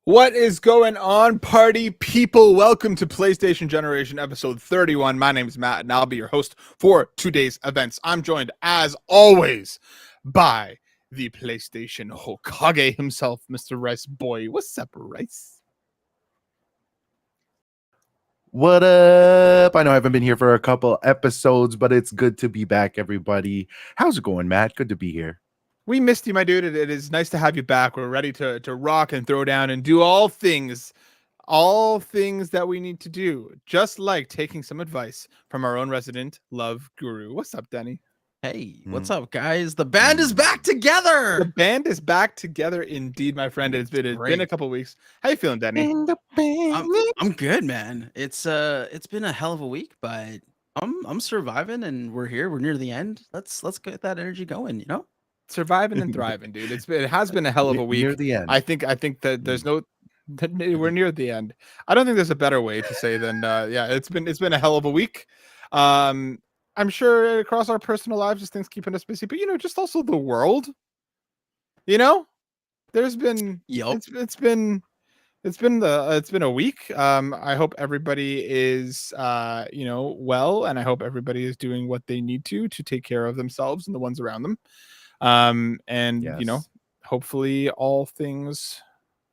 What is going on, party people? Welcome to PlayStation Generation episode 31. My name is Matt, and I'll be your host for today's events. I'm joined, as always, by the PlayStation Hokage himself, Mr. Rice Boy. What's up, Rice? What up? I know I haven't been here for a couple episodes, but it's good to be back, everybody. How's it going, Matt? Good to be here. We missed you, my dude. It is nice to have you back. We're ready to rock and throw down and do all things that we need to do, just like taking some advice from our own resident love guru. What's up, Denny? Hey, what's up, guys? The band is back together. The band is back together, indeed, my friend. It's been a couple weeks. How you feeling, Denny? I'm good, man. It's been a hell of a week, but I'm surviving, and we're here. We're near the end. Let's get that energy going. You know, Surviving and thriving, dude. It has been a hell of a week. Near the end. I think that there's no. We're near the end. I don't think there's a better way to say than yeah. It's been a hell of a week. I'm sure across our personal lives, just things keeping us busy, but just also the world. There's been it's been a week. I hope everybody is well, and I hope everybody is doing what they need to take care of themselves and the ones around them. And Yes. hopefully all things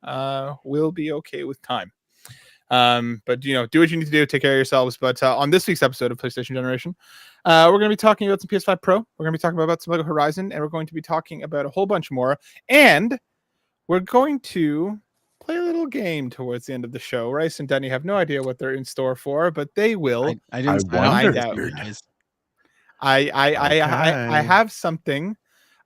will be okay with time. But do what you need to do, take care of yourselves. But on this week's episode of PlayStation Generation, we're going to be talking about some PS5 Pro. We're going to be talking about some Lego Horizon, and we're going to be talking about a whole bunch more. And we're going to play a little game towards the end of the show. Rice and Denny have no idea what they're in store for, but they will. I didn't find find out. guys. I have something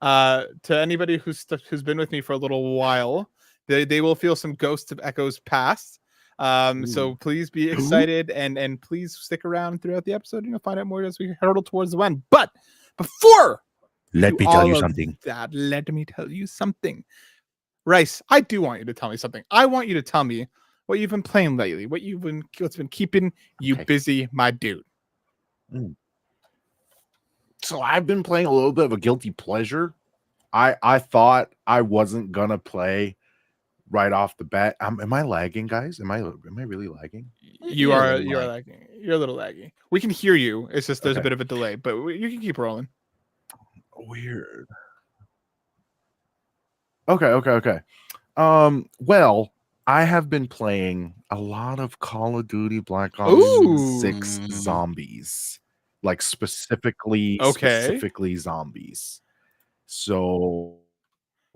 to anybody who's been with me for a little while. They will feel some ghosts of echoes past. So please be excited and please stick around throughout the episode. Find out more as we hurtle towards the end. But before Let me tell you something. let me tell you something. Rice, I do want you to tell me something. I want you to tell me what you've been playing lately. What's been keeping you busy, my dude. So I've been playing a little bit of a guilty pleasure. I thought I wasn't gonna play right off the bat. Am I lagging, guys? Am I really lagging? You are lagging. You're a little laggy. We can hear you. It's just there's a bit of a delay, but you can keep rolling. Weird. Okay. Well, I have been playing a lot of Call of Duty Black Ops 6 Zombies. Like specifically zombies. So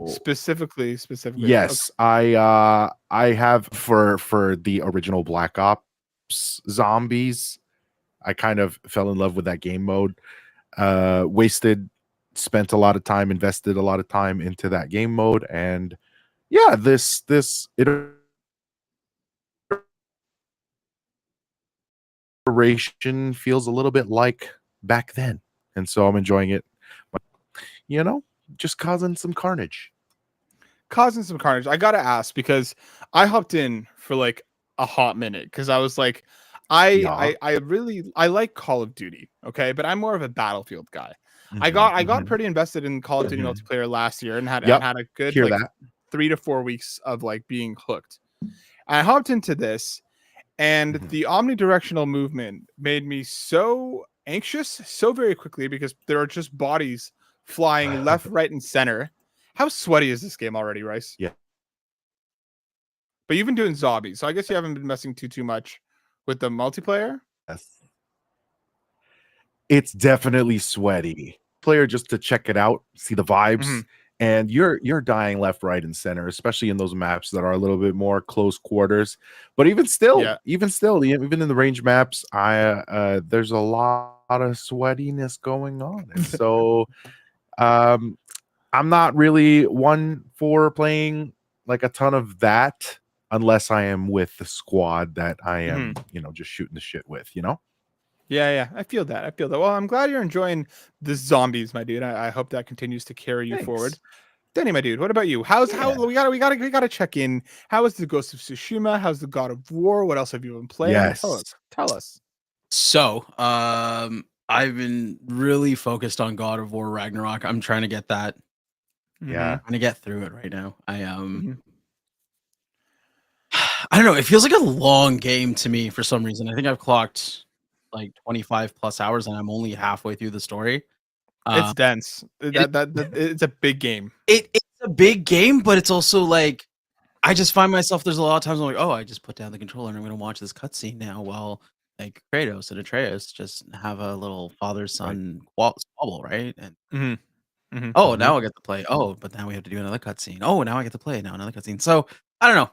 specifically. Yes, okay. I have for the original Black Ops Zombies. I kind of fell in love with that game mode. Spent a lot of time, invested a lot of time into that game mode, and yeah, this iteration feels a little bit like back then, and so I'm enjoying it. But, just causing some carnage. I gotta ask, because I hopped in for like a hot minute because I was like, I like Call of Duty, okay, but I'm more of a Battlefield guy. I got pretty invested in Call of Duty multiplayer last year and had a good 3 to 4 weeks of like being hooked. I hopped into this, and the omnidirectional movement made me so anxious so very quickly because there are just bodies flying left, right, and center. How sweaty is this game already, Rice? Yeah. But you've been doing zombies, so I guess you haven't been messing too much with the multiplayer. Yes. It's definitely sweaty. Player just to check it out, see the vibes, and you're dying left, right, and center, especially in those maps that are a little bit more close quarters. But even still, even in the range maps, there's a lot of sweatiness going on, and so I'm not really one for playing like a ton of that unless I am with the squad that I am, just shooting the shit with, Yeah, I feel that. Well, I'm glad you're enjoying the zombies, my dude. I hope that continues to carry you forward. Denny, my dude, what about you? How we gotta check in. How is the Ghost of Tsushima? How's the God of War? What else have you been playing? Yes. Tell us. So, I've been really focused on God of War Ragnarok. I'm trying to get that. Yeah. I'm trying to get through it right now. I don't know. It feels like a long game to me for some reason. I think I've clocked like 25 plus hours, and I'm only halfway through the story. It's dense. That it's a big game. It's a big game, but it's also like I just find myself. There's a lot of times I'm like, oh, I just put down the controller and I'm going to watch this cutscene now while like Kratos and Atreus just have a little father-son squabble, right? And now I get to play. Oh, but now we have to do another cutscene. Oh, now I get to play now another cutscene. So I don't know.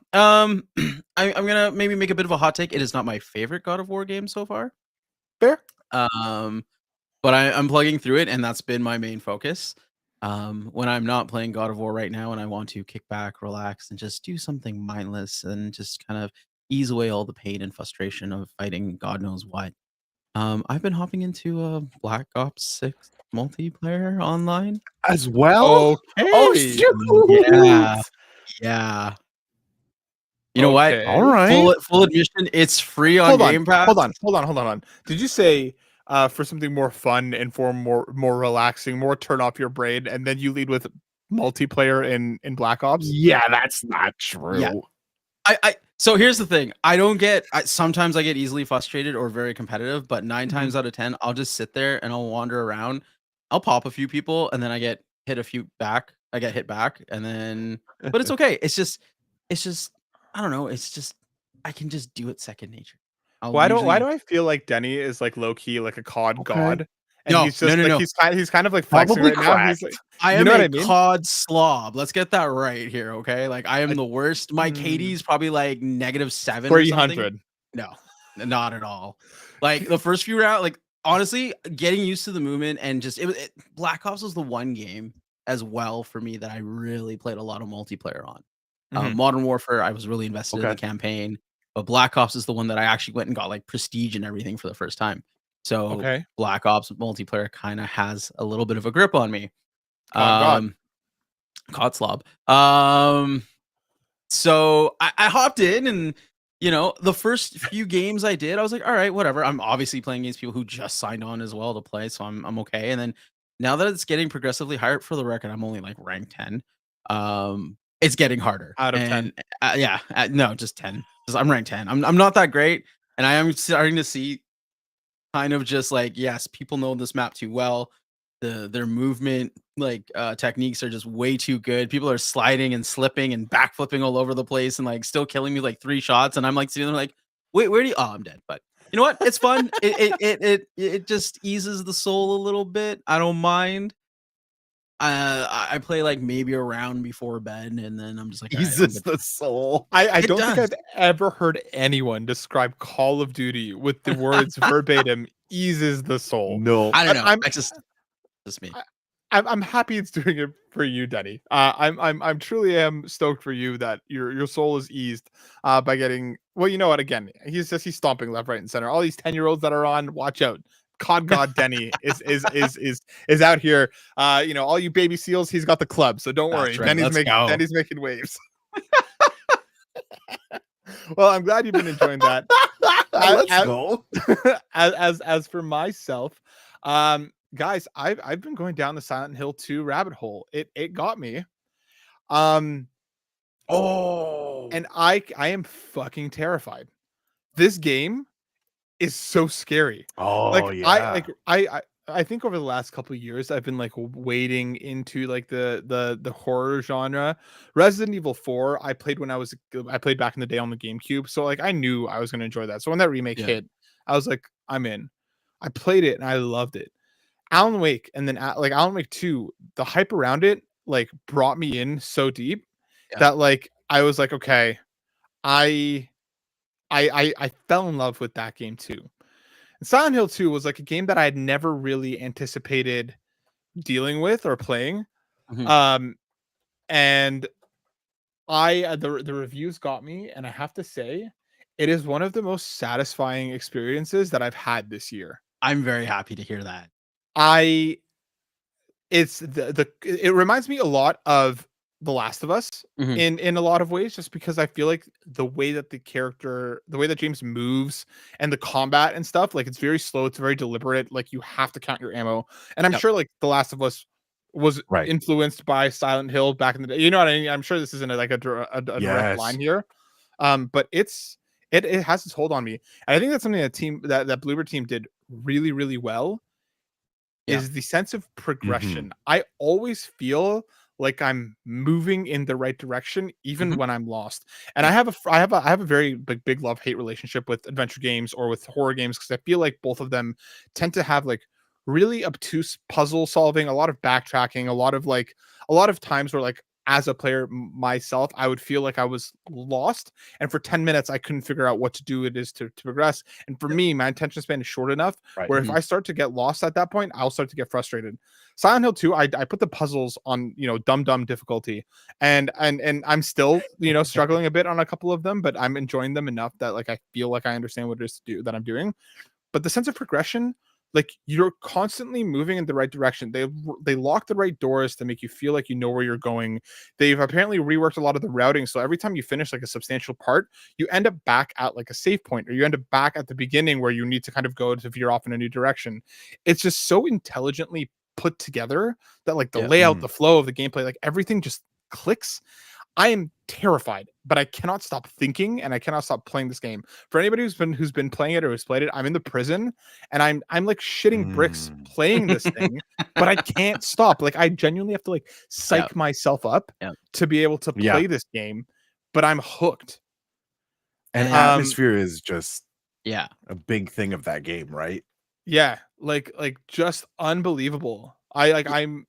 I'm gonna maybe make a bit of a hot take. It is not my favorite God of War game so far. Fair. But I'm plugging through it, and that's been my main focus. When I'm not playing God of War right now, and I want to kick back, relax, and just do something mindless, and just kind of ease away all the pain and frustration of fighting God knows what. I've been hopping into Black Ops 6 multiplayer online as well. Okay. Oh shoot! Yeah. You know what? All right. Full admission, it's free on Game Pass. Hold on. Did you say for something more fun and for more relaxing, more turn off your brain, and then you lead with multiplayer in Black Ops? Yeah, that's not true. Yeah. So here's the thing. Sometimes I get easily frustrated or very competitive, but 9 times out of 10, I'll just sit there and I'll wander around. I'll pop a few people and then I get hit back and then but it's okay. It's just I don't know. It's just I can just do it second nature. Why do I feel like Denny is like low key like a COD god? And No, he's just no. He's kind of like flexing Probably right now. He's like, I you am know what a I mean? COD slob. Let's get that right here, okay? Like I am the worst. My KD's probably like -7 or something. 300. No, not at all. Like the first few rounds, like honestly, getting used to the movement and just Black Ops was the one game as well for me that I really played a lot of multiplayer on. Modern Warfare, I was really invested in the campaign, but Black Ops is the one that I actually went and got like prestige and everything for the first time. So Black Ops multiplayer kind of has a little bit of a grip on me. COD slob. So I hopped in and the first few games I did, I was like, all right, whatever. I'm obviously playing against people who just signed on as well to play, so I'm okay. And then now that it's getting progressively higher, for the record, I'm only like rank 10. It's getting harder. Out of 10. No, just 10. I'm ranked 10. I'm not that great, and I am starting to see kind of just like, yes, people know this map too well. Their movement techniques are just way too good. People are sliding and slipping and backflipping all over the place and like still killing me like 3 shots, and I'm like sitting there like, wait, where do you? Oh, I'm dead. But you know what? It's fun. It just eases the soul a little bit. I don't mind. I play like maybe a round before bed, and then I'm just like, eases the soul. I don't think I've ever heard anyone describe Call of Duty with the words verbatim eases the soul. No, I don't know. Just me. I'm happy it's doing it for you, Denny. I'm truly am stoked for you that your soul is eased by getting. Well, you know what? Again, he's stomping left, right, and center. All these 10-year-olds that are on, watch out. COD God Denny is out here. All you baby seals, he's got the club, so don't worry. Right. Denny's making waves. Well, I'm glad you've been enjoying that. Let's go. As for myself, guys, I've been going down the Silent Hill 2 rabbit hole. It got me. And I am fucking terrified. This game is so scary. I think over the last couple of years I've been like wading into like the horror genre. Resident Evil 4 I played back in the day on the GameCube, so like I knew I was going to enjoy that. So when that remake hit, I was like, I'm in. I played it and I loved it. Alan Wake, and then like Alan Wake 2, the hype around it like brought me in so deep that like I was like, okay, I fell in love with that game too. And Silent Hill 2 was like a game that I had never really anticipated dealing with or playing. And the reviews got me, and I have to say, it is one of the most satisfying experiences that I've had this year. I'm very happy to hear that. It reminds me a lot of The Last of Us in a lot of ways, just because I feel like the way that James moves and the combat and stuff, like it's very slow, it's very deliberate, like you have to count your ammo. And I'm sure like The Last of Us was influenced by Silent Hill back in the day. You know what I mean? I'm sure this isn't like a direct line here. But it has its hold on me. And I think that's something that Bloober team did really, really well. Yeah. Is the sense of progression. I always feel like I'm moving in the right direction, even when I'm lost. And I have a very big love-hate relationship with adventure games or with horror games, because I feel like both of them tend to have like really obtuse puzzle solving, a lot of backtracking, a lot of times where like as a player myself, I would feel like I was lost, and for 10 minutes I couldn't figure out what to do it is to progress. And for me, my attention span is short enough where if I start to get lost at that point, I'll start to get frustrated. Silent Hill 2, I put the puzzles on, dumb difficulty, and I'm still, struggling a bit on a couple of them, but I'm enjoying them enough that like I feel like I understand what it is to do that I'm doing. But the sense of progression, like you're constantly moving in the right direction. They lock the right doors to make you feel like you know where you're going. They've apparently reworked a lot of the routing, so every time you finish like a substantial part, you end up back at like a save point, or you end up back at the beginning where you need to kind of go to veer off in a new direction. It's just so intelligently put together that like the layout, the flow of the gameplay, like everything just clicks. I am terrified, but I cannot stop thinking, and I cannot stop playing this game. For anybody who's been playing it or who's played it, I'm in the prison, and I'm like shitting bricks playing this thing, but I can't stop. Like I genuinely have to like psych myself up to be able to play this game, but I'm hooked. And atmosphere is just a big thing of that game, right? Yeah, like just unbelievable. I'm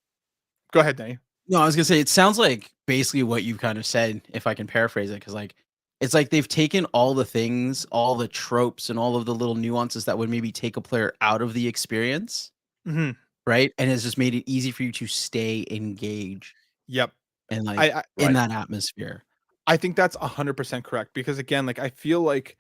go ahead, Danny. No, I was gonna say it sounds like basically what you kind of said, if I can paraphrase it, because like it's like they've taken all the things, all the tropes, and all of the little nuances that would maybe take a player out of the experience, right? And it's just made it easy for you to stay engaged. Yep. And like in that atmosphere. I think that's 100% correct, because again, like I feel like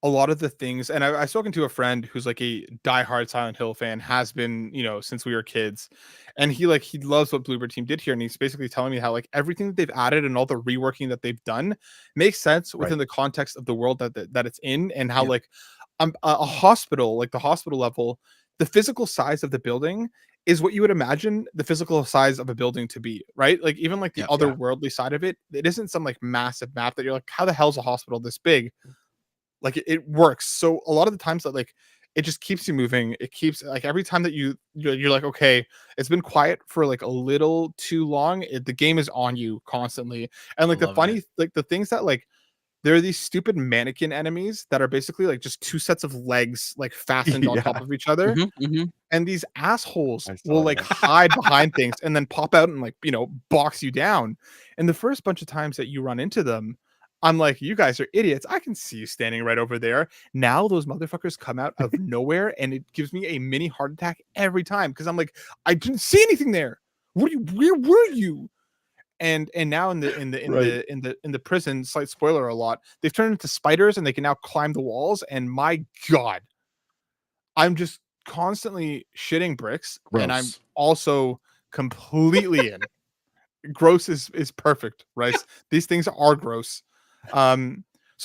a lot of the things, and I've spoken to a friend who's like a diehard Silent Hill fan, has been, since we were kids, and he loves what Bloober team did here, and he's basically telling me how like everything that they've added and all the reworking that they've done makes sense within the context of the world that it's in, and how like a hospital, like the hospital level, the physical size of the building is what you would imagine the physical size of a building to be, right? Like even like the otherworldly side of it, it isn't some like massive map that you're like, how the hell is a hospital this big? Like it works. So a lot of the times that like it just keeps you moving. It keeps like every time that you're like, okay, it's been quiet for like a little too long. The game is on you constantly. And like the things that like there are these stupid mannequin enemies that are basically like just two sets of legs like fastened on top of each other. And these assholes will like hide behind things and then pop out and like, box you down. And the first bunch of times that you run into them, I'm like, you guys are idiots. I can see you standing right over there. Now those motherfuckers come out of nowhere, and it gives me a mini heart attack every time, because I'm like, I didn't see anything there. Where were you? And now in the prison, slight spoiler a lot, they've turned into spiders, and they can now climb the walls. And my God, I'm just constantly shitting bricks, and I'm also completely in. Gross is perfect, right? These things are gross. So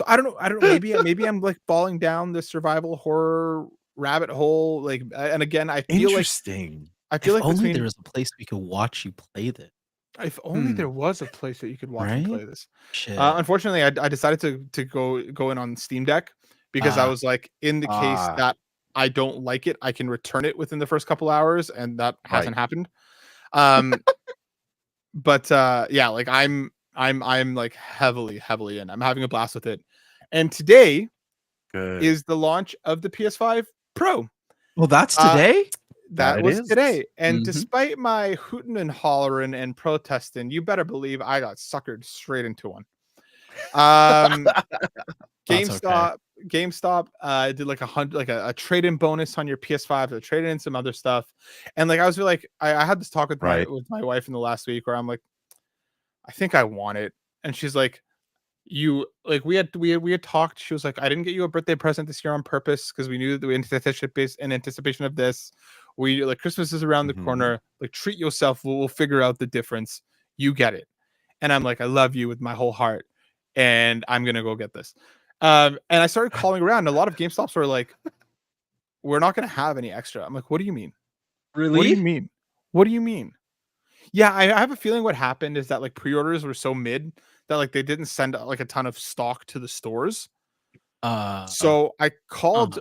I don't know, maybe I'm like falling down the survival horror rabbit hole, like, and again I feel interesting. I feel if like only there was a place we could watch you play this. If only there was a place that you could watch me play this. Shit. Unfortunately, I decided to go in on Steam Deck, because I was like, in the case that I don't like it, I can return it within the first couple hours, and that hasn't happened. But yeah, like I'm like heavily in. I'm having a blast with it. And today is the launch of the PS5 Pro. Well, that's today? That was today. And despite my hooting and hollering and protesting, you better believe I got suckered straight into one. GameStop did like a trade-in bonus on your PS5 to trade in some other stuff. And like I was like, I had this talk with my wife in the last week, where I'm like, I think I want it. And she's like, we had talked. She was like, I didn't get you a birthday present this year on purpose, because we knew that we in anticipation of this. We like, Christmas is around the corner. Like, treat yourself. We'll figure out the difference. You get it. And I'm like, I love you with my whole heart, and I'm gonna go get this. And I started calling around. And a lot of GameStops were like, we're not gonna have any extra. I'm like, what do you mean? Really? What do you mean? What do you mean? Yeah, I have a feeling what happened is that like pre-orders were so mid that like they didn't send like a ton of stock to the stores. Uh, So I called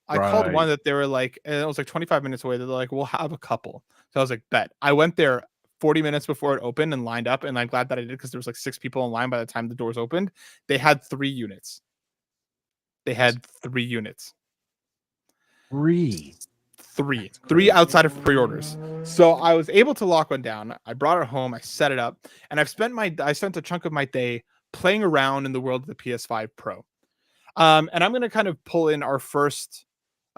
Right. one that they were like, and it was like 25 minutes away. They're like, we'll have a couple. So I was like, bet. I went there 40 minutes before it opened and lined up, and I'm glad that I did because there was like 6 people in line by the time the doors opened. They had 3 units. They had 3 units. 3. 3 outside of pre-orders. So I was able to lock one down. I brought it home. I set it up, and I spent a chunk of my day playing around in the world of the PS5 Pro. And I'm going to kind of pull in our first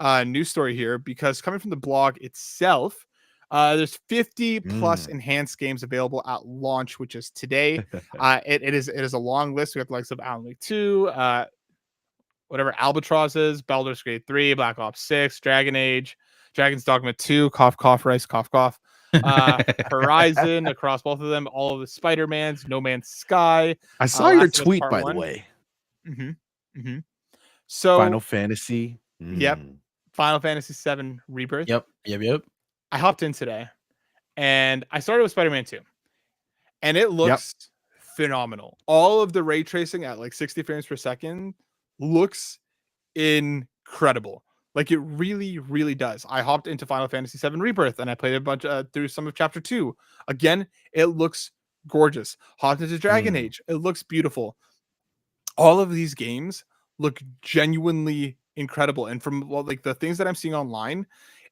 news story here because coming from the blog itself, there's 50 plus enhanced games available at launch, which is today. It is a long list. We have the likes of Alan Wake 2, whatever Albatross is, Baldur's Gate 3, Black Ops 6, Dragon Age, Dragon's Dogma 2, cough, cough, rice, cough, cough. Horizon across both of them, all of the Spider-Mans, No Man's Sky. I saw your tweet, by the way. So Final Fantasy. Yep. Final Fantasy 7 Rebirth. Yep. I hopped in today and I started with Spider-Man 2. And it looks phenomenal. All of the ray tracing at like 60 frames per second looks incredible. Like it really, really does. I hopped into Final Fantasy 7 Rebirth and I played a bunch through some of Chapter 2. Again, it looks gorgeous. Hopped into Dragon Age. It looks beautiful. All of these games look genuinely incredible. And from like the things that I'm seeing online,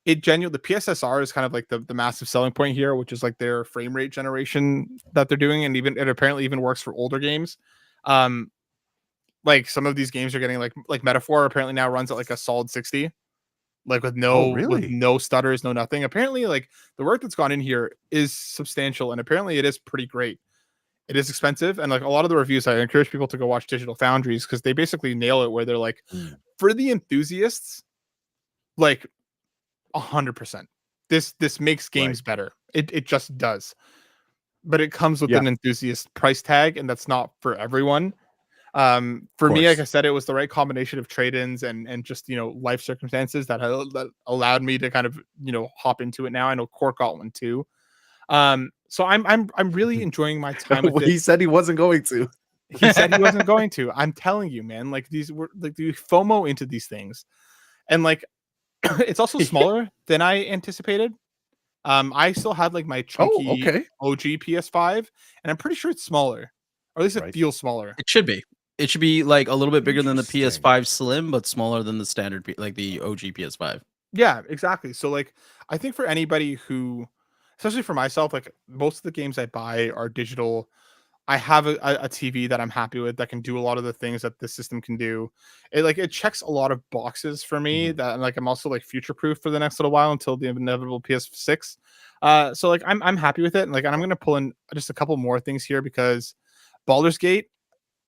the PSSR is kind of like the massive selling point here, which is like their frame rate generation that they're doing. And even it apparently even works for older games. Like some of these games are getting like Metaphor apparently now runs at like a solid 60, like with no stutters, no nothing. Apparently like the work that's gone in here is substantial. And apparently it is pretty great. It is expensive, and like a lot of the reviews, I encourage people to go watch Digital Foundries because they basically nail it. Where they're like, for the enthusiasts, like 100%, this makes games better. It just does, but it comes with an enthusiast price tag, and that's not for everyone. For me, like I said, it was the right combination of trade-ins and just life circumstances that allowed me to kind of hop into it. Now I know Cork got one too. So I'm really enjoying my time with it. He said he wasn't going to. He said he wasn't going to. I'm telling you, man, like these were like the FOMO into these things. And like it's also smaller than I anticipated. I still had like my chunky OG PS5, and I'm pretty sure it's smaller. Or at least it feels smaller. It should be. It should be like a little bit bigger than the PS5 Slim, but smaller than the standard, like the OG PS5. Yeah, exactly. So like I think for anybody who, especially for myself, like most of the games I buy are digital. I have a TV that I'm happy with that can do a lot of the things that the system can do. It checks a lot of boxes for me that like I'm also like future proof for the next little while until the inevitable PS6. So like I'm happy with it. And like I'm gonna pull in just a couple more things here because Baldur's Gate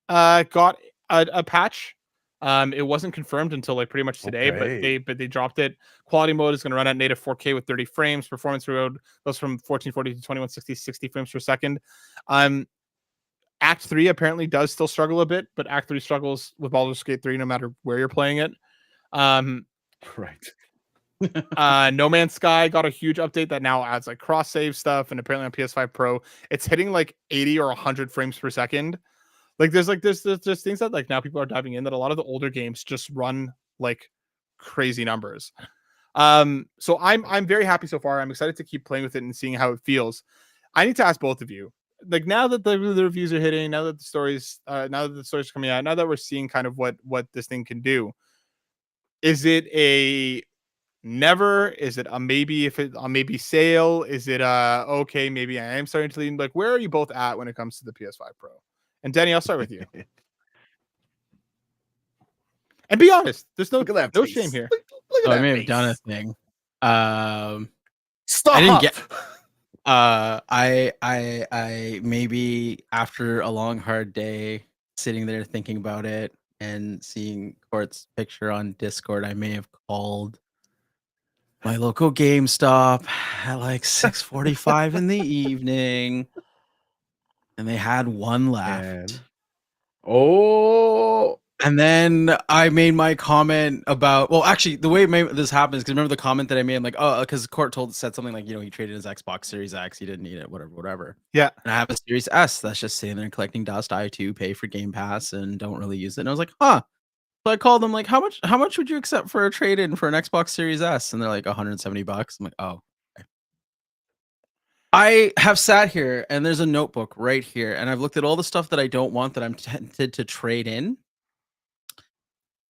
got a patch. It wasn't confirmed until like pretty much today, but they dropped it. Quality mode is going to run at native 4K with 30 frames. Performance mode goes from 1440 to 2160, 60 frames per second. Act 3 apparently does still struggle a bit, but Act 3 struggles with Baldur's Gate 3 no matter where you're playing it. Right. No Man's Sky got a huge update that now adds like cross save stuff, and apparently on PS5 Pro it's hitting like 80 or 100 frames per second. Like there's things that like now people are diving in that a lot of the older games just run like crazy numbers. So I'm very happy so far. I'm excited to keep playing with it and seeing how it feels. I need to ask both of you, like now that the reviews are hitting, now that the stories are coming out, now that we're seeing kind of what this thing can do, is it a never? Is it a maybe? If it a maybe sale? Is it okay? Maybe I am starting to lean. Like where are you both at when it comes to the PS5 Pro? And Danny, I'll start with you. And be honest, there's no shame here. Look at that. I may have done a thing. Stop. I didn't get. I maybe after a long hard day sitting there thinking about it and seeing Court's picture on Discord, I may have called my local GameStop at like 6:45 in the evening, and they had one left. And And then I made my comment about, well, actually, the way this happens, because remember the comment that I made, I'm like, oh, because Court said something like, he traded his Xbox Series X, he didn't need it, whatever. Yeah. And I have a Series S that's just sitting there collecting dust. I too pay for Game Pass and don't really use it. And I was like, huh. So I called them like, how much would you accept for a trade-in for an Xbox Series S? And they're like $170. I'm like, oh. Okay. I have sat here and there's a notebook right here, and I've looked at all the stuff that I don't want that I'm tempted to trade in,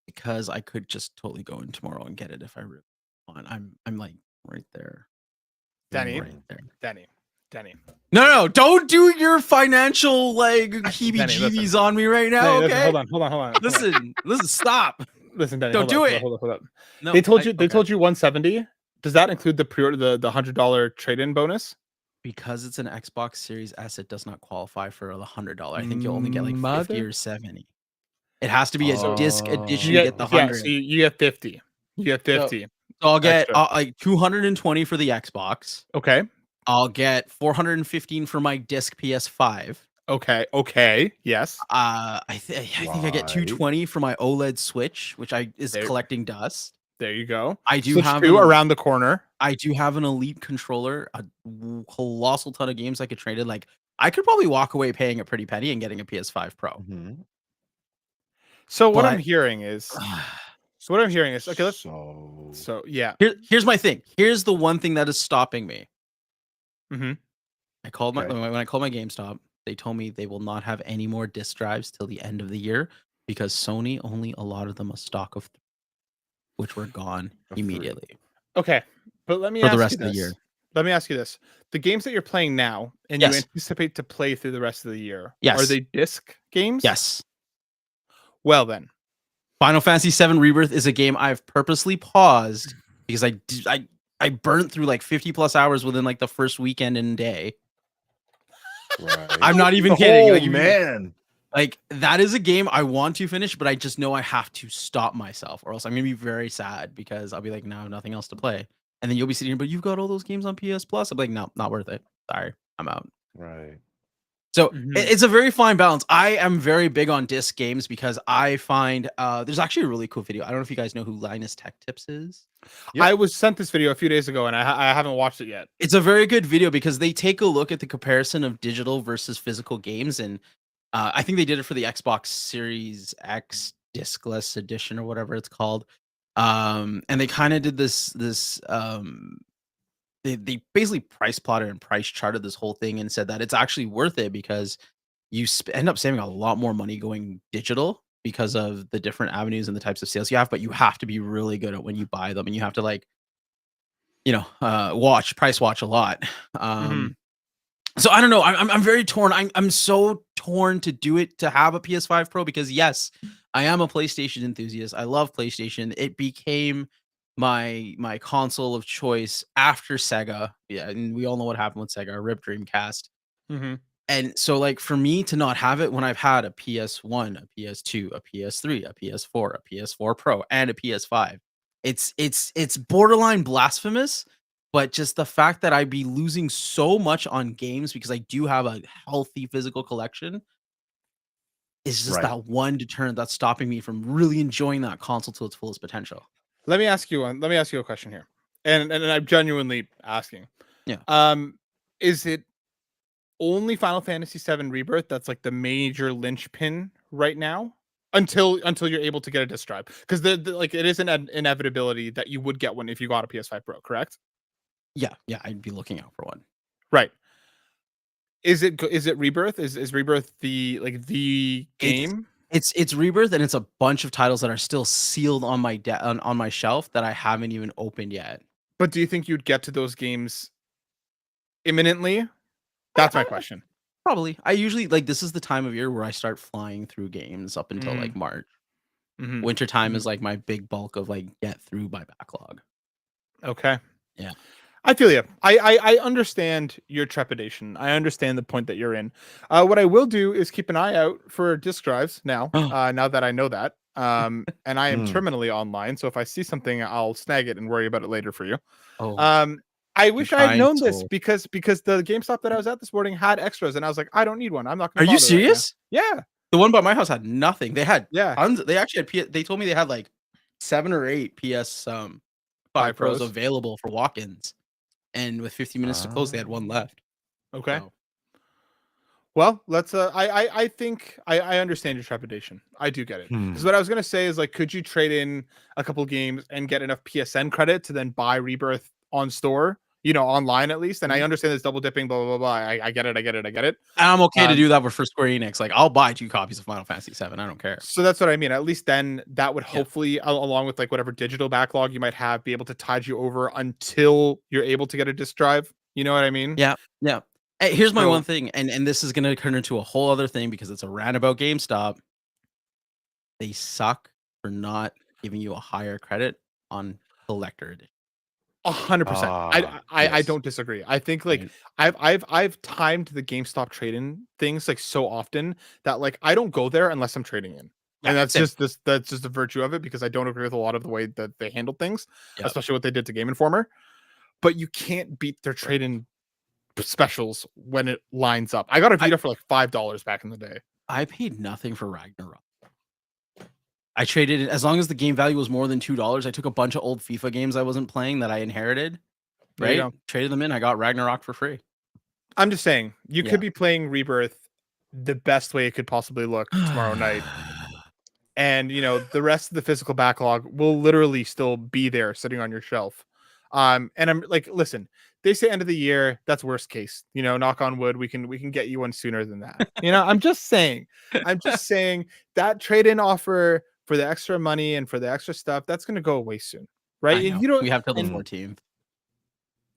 because I could just totally go in tomorrow and get it if I really want. I'm like right there. Danny, right there. Danny. No, don't do your financial like heebie-jeebies on me right now. Danny, okay, hold on. Listen, stop. Listen, Danny, don't do it. Hold up. No, they told you 170. Does that include the pre-order, the $100 trade-in bonus? Because it's an Xbox Series S, it does not qualify for the $100. I think you'll only get like 50 or 70. It has to be a disc edition to get the 100. Yeah, so you get 50. You get 50. So I'll get like 220 for the Xbox. Okay. I'll get 415 for my disc PS5. Okay. Yes. I think I get 220 for my OLED Switch, which is collecting dust. There you go. I do Switch have around the corner. I do have an Elite controller, a colossal ton of games I could trade in. Like I could probably walk away paying a pretty penny and getting a PS5 Pro. Mm-hmm. So what I'm hearing is okay. Let's yeah. Here's my thing. Here's the one thing that is stopping me. Mm-hmm. When I called my GameStop, they told me they will not have any more disc drives till the end of the year because Sony only allotted them a stock of 3, which were gone immediately. Okay, but let me for the rest of the year. Let me ask you this: the games that you're playing now and you anticipate to play through the rest of the year, are they disc games? Yes. Well then, Final Fantasy VII Rebirth is a game I've purposely paused because I burnt through like 50 plus hours within like the first weekend and day. Right. I'm not even kidding. Like, man, like that is a game I want to finish, but I just know I have to stop myself, or else I'm gonna be very sad because I'll be like, no, nothing else to play, and then you'll be sitting here, but you've got all those games on PS Plus. I'm like, no, not worth it. Sorry, I'm out. Right. So it's a very fine balance. I am very big on disc games because I find there's actually a really cool video. I don't know if you guys know who Linus Tech Tips is. Yep. I was sent this video a few days ago and I haven't watched it yet. It's a very good video because they take a look at the comparison of digital versus physical games, and I think they did it for the Xbox Series X discless edition or whatever it's called. And they kind of did this they basically price plotted and price charted this whole thing and said that it's actually worth it because you end up saving a lot more money going digital because of the different avenues and the types of sales you have, but you have to be really good at when you buy them and you have to like, price watch a lot. So I don't know. I'm very torn. I'm so torn to do it, to have a PS5 Pro because yes, I am a PlayStation enthusiast. I love PlayStation. It became my console of choice after Sega. Yeah, and we all know what happened with Sega, RIP Dreamcast. And so like for me to not have it when I've had a PS1, a PS2, a PS3, a PS4, a PS4 Pro, and a PS5, it's borderline blasphemous. But just the fact that I'd be losing so much on games because I do have a healthy physical collection is just that one deterrent that's stopping me from really enjoying that console to its fullest potential. Let me ask you a question here, and I'm genuinely asking. Yeah. Is it only Final Fantasy VII Rebirth that's like the major linchpin right now until you're able to get a disc drive? Because like it is an inevitability that you would get one if you got a PS5 Pro, correct? Yeah, I'd be looking out for one. Right. Is it Rebirth? Is Rebirth the game? It's Rebirth, and it's a bunch of titles that are still sealed on my on my shelf that I haven't even opened yet. But do you think you'd get to those games imminently? That's my question. Probably. I usually this is the time of year where I start flying through games up until like March. Wintertime is like my big bulk of like get through my backlog. Okay. Yeah. I feel you. I understand your trepidation. I understand the point that you're in. What I will do is keep an eye out for disc drives now. Now that I know that, and I am terminally online, so if I see something, I'll snag it and worry about it later for you. I wish I had known this because the GameStop that I was at this morning had extras, and I was like, I don't need one. I'm not going to. Are you serious? Yeah. The one by my house had nothing. They had Yeah. tons. They actually had. They told me they had like 7 or 8 5 5 Pros Pros. available for walk-ins, and with 15 minutes to close, they had one left. Okay. So, well, let's. I think I understand your trepidation. I do get it. Because what I was gonna say is like, could you trade in a couple games and get enough PSN credit to then buy Rebirth on store? You know, online at least. And I understand this double dipping, blah blah blah. I get it. I get it. I get it. and I'm okay to do that for Square Enix. Like, I'll buy 2 copies of Final Fantasy VII. I don't care. So that's what I mean. At least then that would hopefully, along with like whatever digital backlog you might have, be able to tide you over until you're able to get a disc drive. You know what I mean? Yeah, yeah. Hey, here's my one thing, and this is gonna turn into a whole other thing because it's a rant about GameStop. They suck for not giving you a higher credit on collector edition. 100%. I don't disagree. I think like I've timed the GameStop trade-in things like so often that like I don't go there unless I'm trading in. Yeah, And that's just the virtue of it because I don't agree with a lot of the way that they handled things, especially what they did to Game Informer. But you can't beat their trade-in specials when it lines up. I got a Vita for like $5 back in the day. I paid nothing for Ragnarok. I traded it as long as the game value was more than $2. I took a bunch of old FIFA games I wasn't playing that I inherited, right? Traded them in. I got Ragnarok for free. I'm just saying, you could be playing Rebirth the best way it could possibly look tomorrow night. And, you know, the rest of the physical backlog will literally still be there sitting on your shelf. And I'm like, listen, they say end of the year, that's worst case. You know, knock on wood, we can get you one sooner than that. You know, I'm just saying that trade-in offer for the extra money and for the extra stuff, that's going to go away soon, right? You don't. We have till the 14th.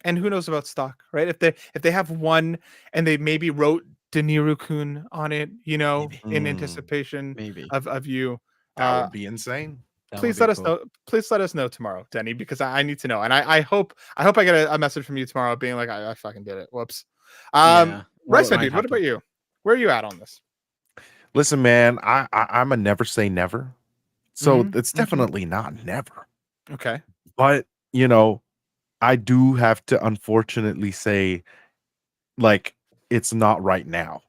And who knows about stock, right? If they have one and they maybe wrote Deniru-kun on it, you know, in anticipation of you, that would be insane. Please let us know. Please let us know tomorrow, Denny, because I need to know. And I hope I get a message from you tomorrow being like, I fucking did it. Whoops. Rice Man, dude, what about you? Where are you at on this? Listen, man, I'm a never say never. So it's definitely not never. Okay. But, you know, I do have to unfortunately say, like, it's not right now.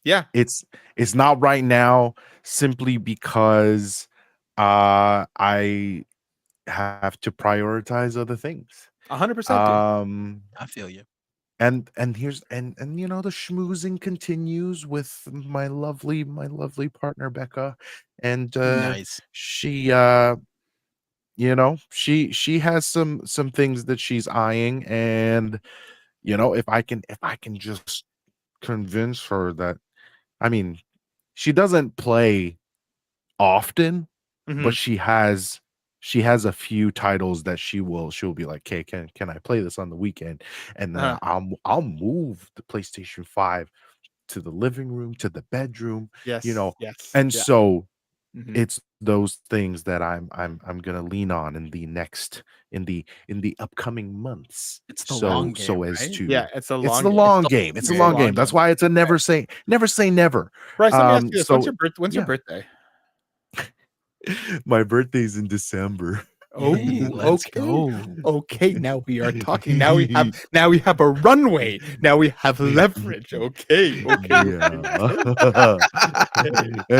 Yeah. It's not right now simply because I have to prioritize other things. 100%. I feel you. And here's and you know, the schmoozing continues with my lovely partner Becca, and nice. she you know, she has some things that she's eyeing, and you know, if I can just convince her that, I mean, she doesn't play often, but she has a few titles that she'll be like, "Hey, can I play this on the weekend?" And then I'll move the PlayStation 5 to the living room, to the bedroom, you know. And so it's those things that I'm gonna lean on in the upcoming months. It's the long game, so as right? to it's the long game. It's a long game. That's why it's a never say never. Bryce, let me ask you this. When's your birthday? My birthday's in December. Oh, let's go. Okay, now we are talking. Now we have a runway. Now we have leverage. Okay. Yeah.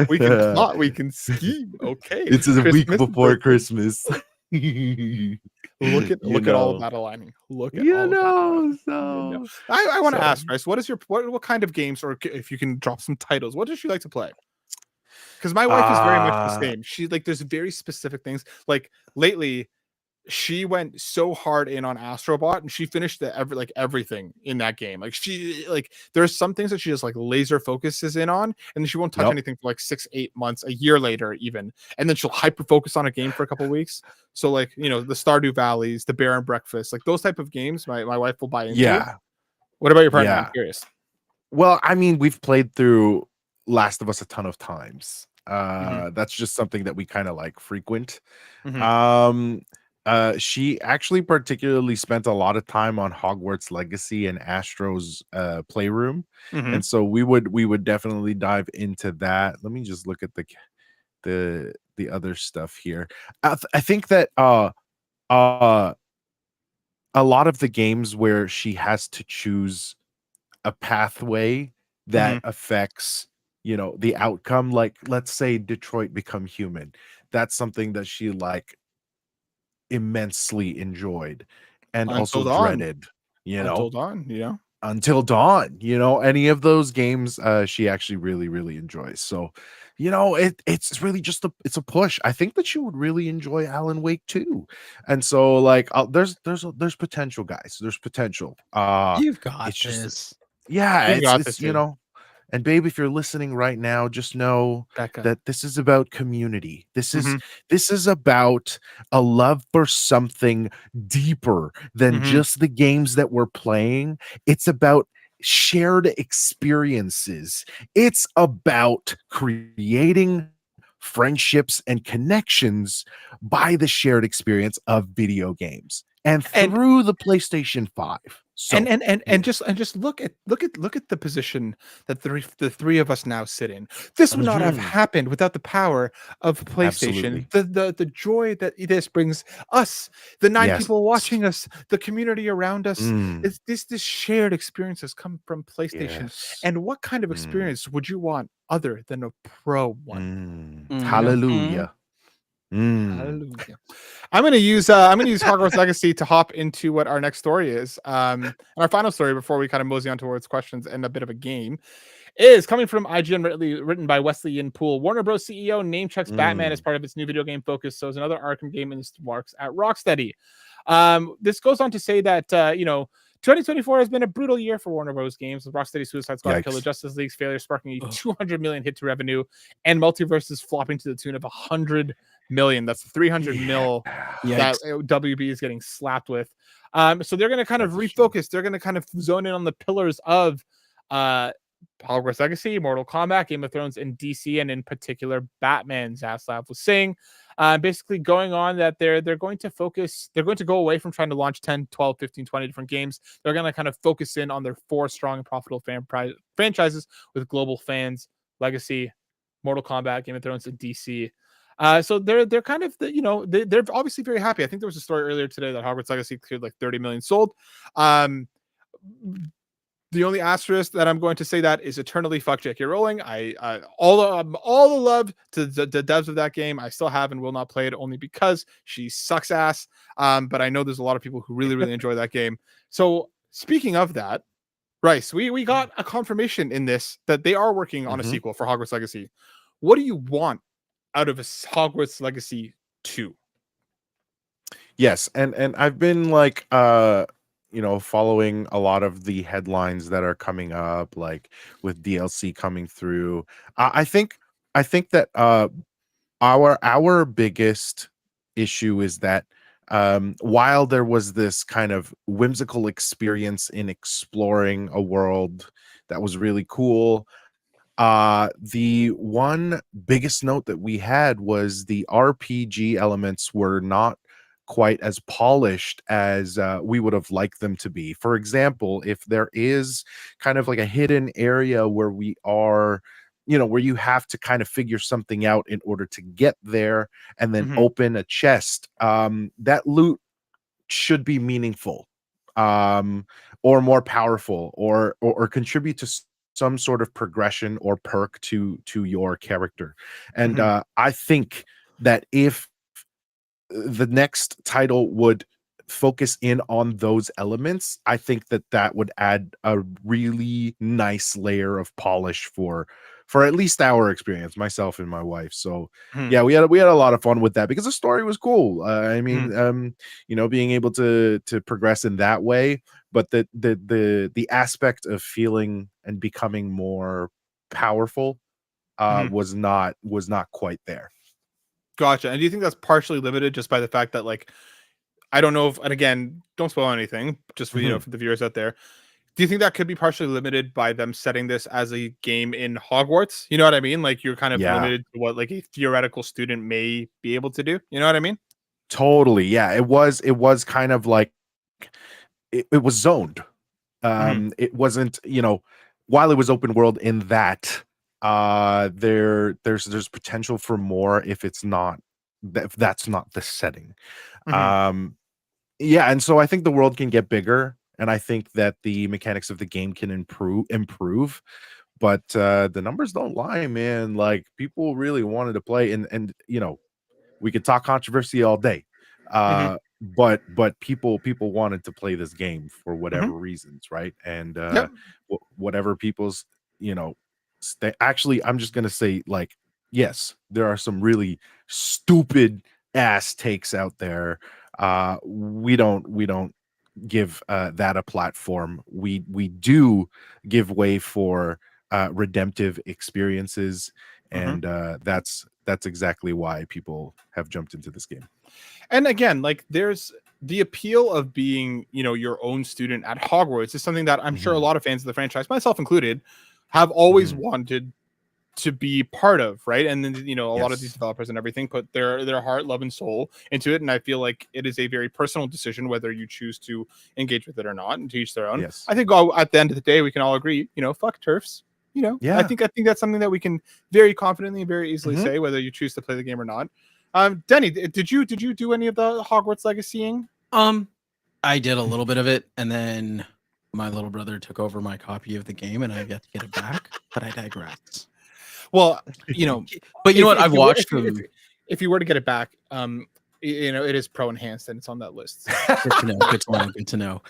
We can plot. We can scheme. Okay. It's a week before Christmas. Look at all of that aligning. Look at all of that. I want to ask, Bryce, what kind of games, or if you can drop some titles, what does she like to play? Because my wife is very much the same. She like, there's very specific things. Like lately, she went so hard in on Astrobot, and she finished everything in that game. Like there's some things that she just like laser focuses in on, and then she won't touch anything for like 6-8 months, a year later even, and then she'll hyper focus on a game for a couple of weeks. So like, you know, the Stardew Valleys, the Bear and Breakfast, like those type of games, my wife will buy into. Yeah. What about your partner? I'm curious. Well, I mean, we've played through Last of Us a ton of times. That's just something that we kind of like frequent. She actually particularly spent a lot of time on Hogwarts Legacy and Astro's Playroom, and so we would definitely dive into that. Let me just look at the other stuff here. I think that a lot of the games where she has to choose a pathway that affects the outcome. Like, let's say Detroit Become Human. That's something that she like immensely enjoyed and Until also Dawn. dreaded, Until Dawn. until Dawn. Any of those games she actually really, really enjoys. So, it's really just it's a push. I think that you would really enjoy Alan Wake too. And so like there's potential, guys. There's potential. You've got It's just this. yeah, You got it's this, dude. and babe, if you're listening right now, just know Becca. that this is about community. This is Mhm. this is about a love for something deeper than Mhm. just the games that we're playing. It's about shared experiences. It's about creating friendships and connections by the shared experience of video games and And through the PlayStation 5. So, and yeah. just look at the position that the three of us now sit in. This would not have Mhm. happened without the power of PlayStation. Absolutely. The joy that this brings us, the 9 Yes. people watching us, the community around us. Mm. Is this shared experience has come from PlayStation. Yes. And what kind of Mm. experience would you want other than a pro one? Mm. You know? Mhm. Hallelujah. Mm. Hallelujah. I'm gonna use Hogwarts Legacy to hop into what our next story is. And our final story before we kind of mosey on towards questions and a bit of a game is coming from IGN, written by Wesley Yin Poole. Warner Bros. CEO name checks Batman as Mm. part of its new video game focus. So is another Arkham game in the works at Rocksteady. This goes on to say that 2024 has been a brutal year for Warner Bros. Games, with Rocksteady Suicide Squad, Killer Yikes. Justice League's failure sparking a 200 million hit to revenue, and Multiverses flopping to the tune of 100 million. That's 300 Yeah. mil that Yikes. WB is getting slapped with. So they're going to kind of That's a shame. refocus. They're going to kind of zone in on the pillars of Hogwarts Legacy, Mortal Kombat, Game of Thrones, and DC, and in particular Batman. Zaslav was saying, basically going on that they're going to focus, they're going to go away from trying to launch 10, 12, 15, 20 different games. They're going to kind of focus in on their 4 strong and profitable franchises with global fans: Legacy, Mortal Kombat, Game of Thrones, and DC. So they're kind of they're obviously very happy. I think there was a story earlier today that Hogwarts Legacy cleared like 30 million sold. The only asterisk that I'm going to say that is eternally fuck J.K. Rowling. All the love to the devs of that game. I still have and will not play it only because she sucks ass. But I know there's a lot of people who really really enjoy that game. So speaking of that, Rice, we got a confirmation in this that they are working on a Mhm. sequel for Hogwarts Legacy. What do you want out of a Hogwarts Legacy 2? Yes, and I've been like following a lot of the headlines that are coming up, like with DLC coming through. I think that our biggest issue is that while there was this kind of whimsical experience in exploring a world that was really cool, the one biggest note that we had was the RPG elements were not quite as polished as we would have liked them to be. For example, if there is kind of like a hidden area where we are, where you have to kind of figure something out in order to get there and then Mhm. open a chest, that loot should be meaningful, um or more powerful, or contribute to some sort of progression or perk to your character. And Mhm. I think that if the next title would focus in on those elements, I think that that would add a really nice layer of polish for at least our experience, myself and my wife. So Mhm. yeah, we had a lot of fun with that because the story was cool. I Mhm. mean, being able to progress in that way, but the aspect of feeling and becoming more powerful Mhm. was not quite there. Gotcha. And do you think that's partially limited just by the fact that, like, I don't know if, and again, don't spoil anything, just for Mhm. for the viewers out there. Do you think that could be partially limited by them setting this as a game in Hogwarts? You know what I mean? Like, you're kind of Yeah. limited to what like a theoretical student may be able to do. You know what I mean? Totally. Yeah, it was kind of like it was zoned. Hmm. It wasn't, while it was open world in that, there's potential for more if it's not if that's not the setting. Hmm. Um, yeah, and so I think the world can get bigger, and I think that the mechanics of the game can improve. but the numbers don't lie, man. Like people really wanted to play, and you know, we could talk controversy all day. But people wanted to play this game for whatever reasons, right? And whatever people's, you know, actually, I'm just gonna say, like, yes, there are some really stupid ass takes out there. We don't give that a platform. We do give way for redemptive experiences, and that's exactly why people have jumped into this game. And again, like there's the appeal of being, you know, your own student at Hogwarts is something that I'm sure a lot of fans of the franchise, myself included, have always wanted to be part of, right? And then, you know, a lot of these developers and everything put their heart, love, and soul into it. And I feel like it is a very personal decision whether you choose to engage with it or not, and to each their own. I think at the end of the day, we can all agree, you know, fuck turfs. You know, I think that's something that we can very confidently and very easily say, whether you choose to play the game or not. Denny, did you do any of the Hogwarts Legacying? I did a little bit of it, and then my little brother took over my copy of the game, and I got to get it back. But I digress. Well, you know, but you know what? I've watched them. If you were to get it back, you know, it is pro enhanced and it's on that list. Good to know. Good to know. Good to know.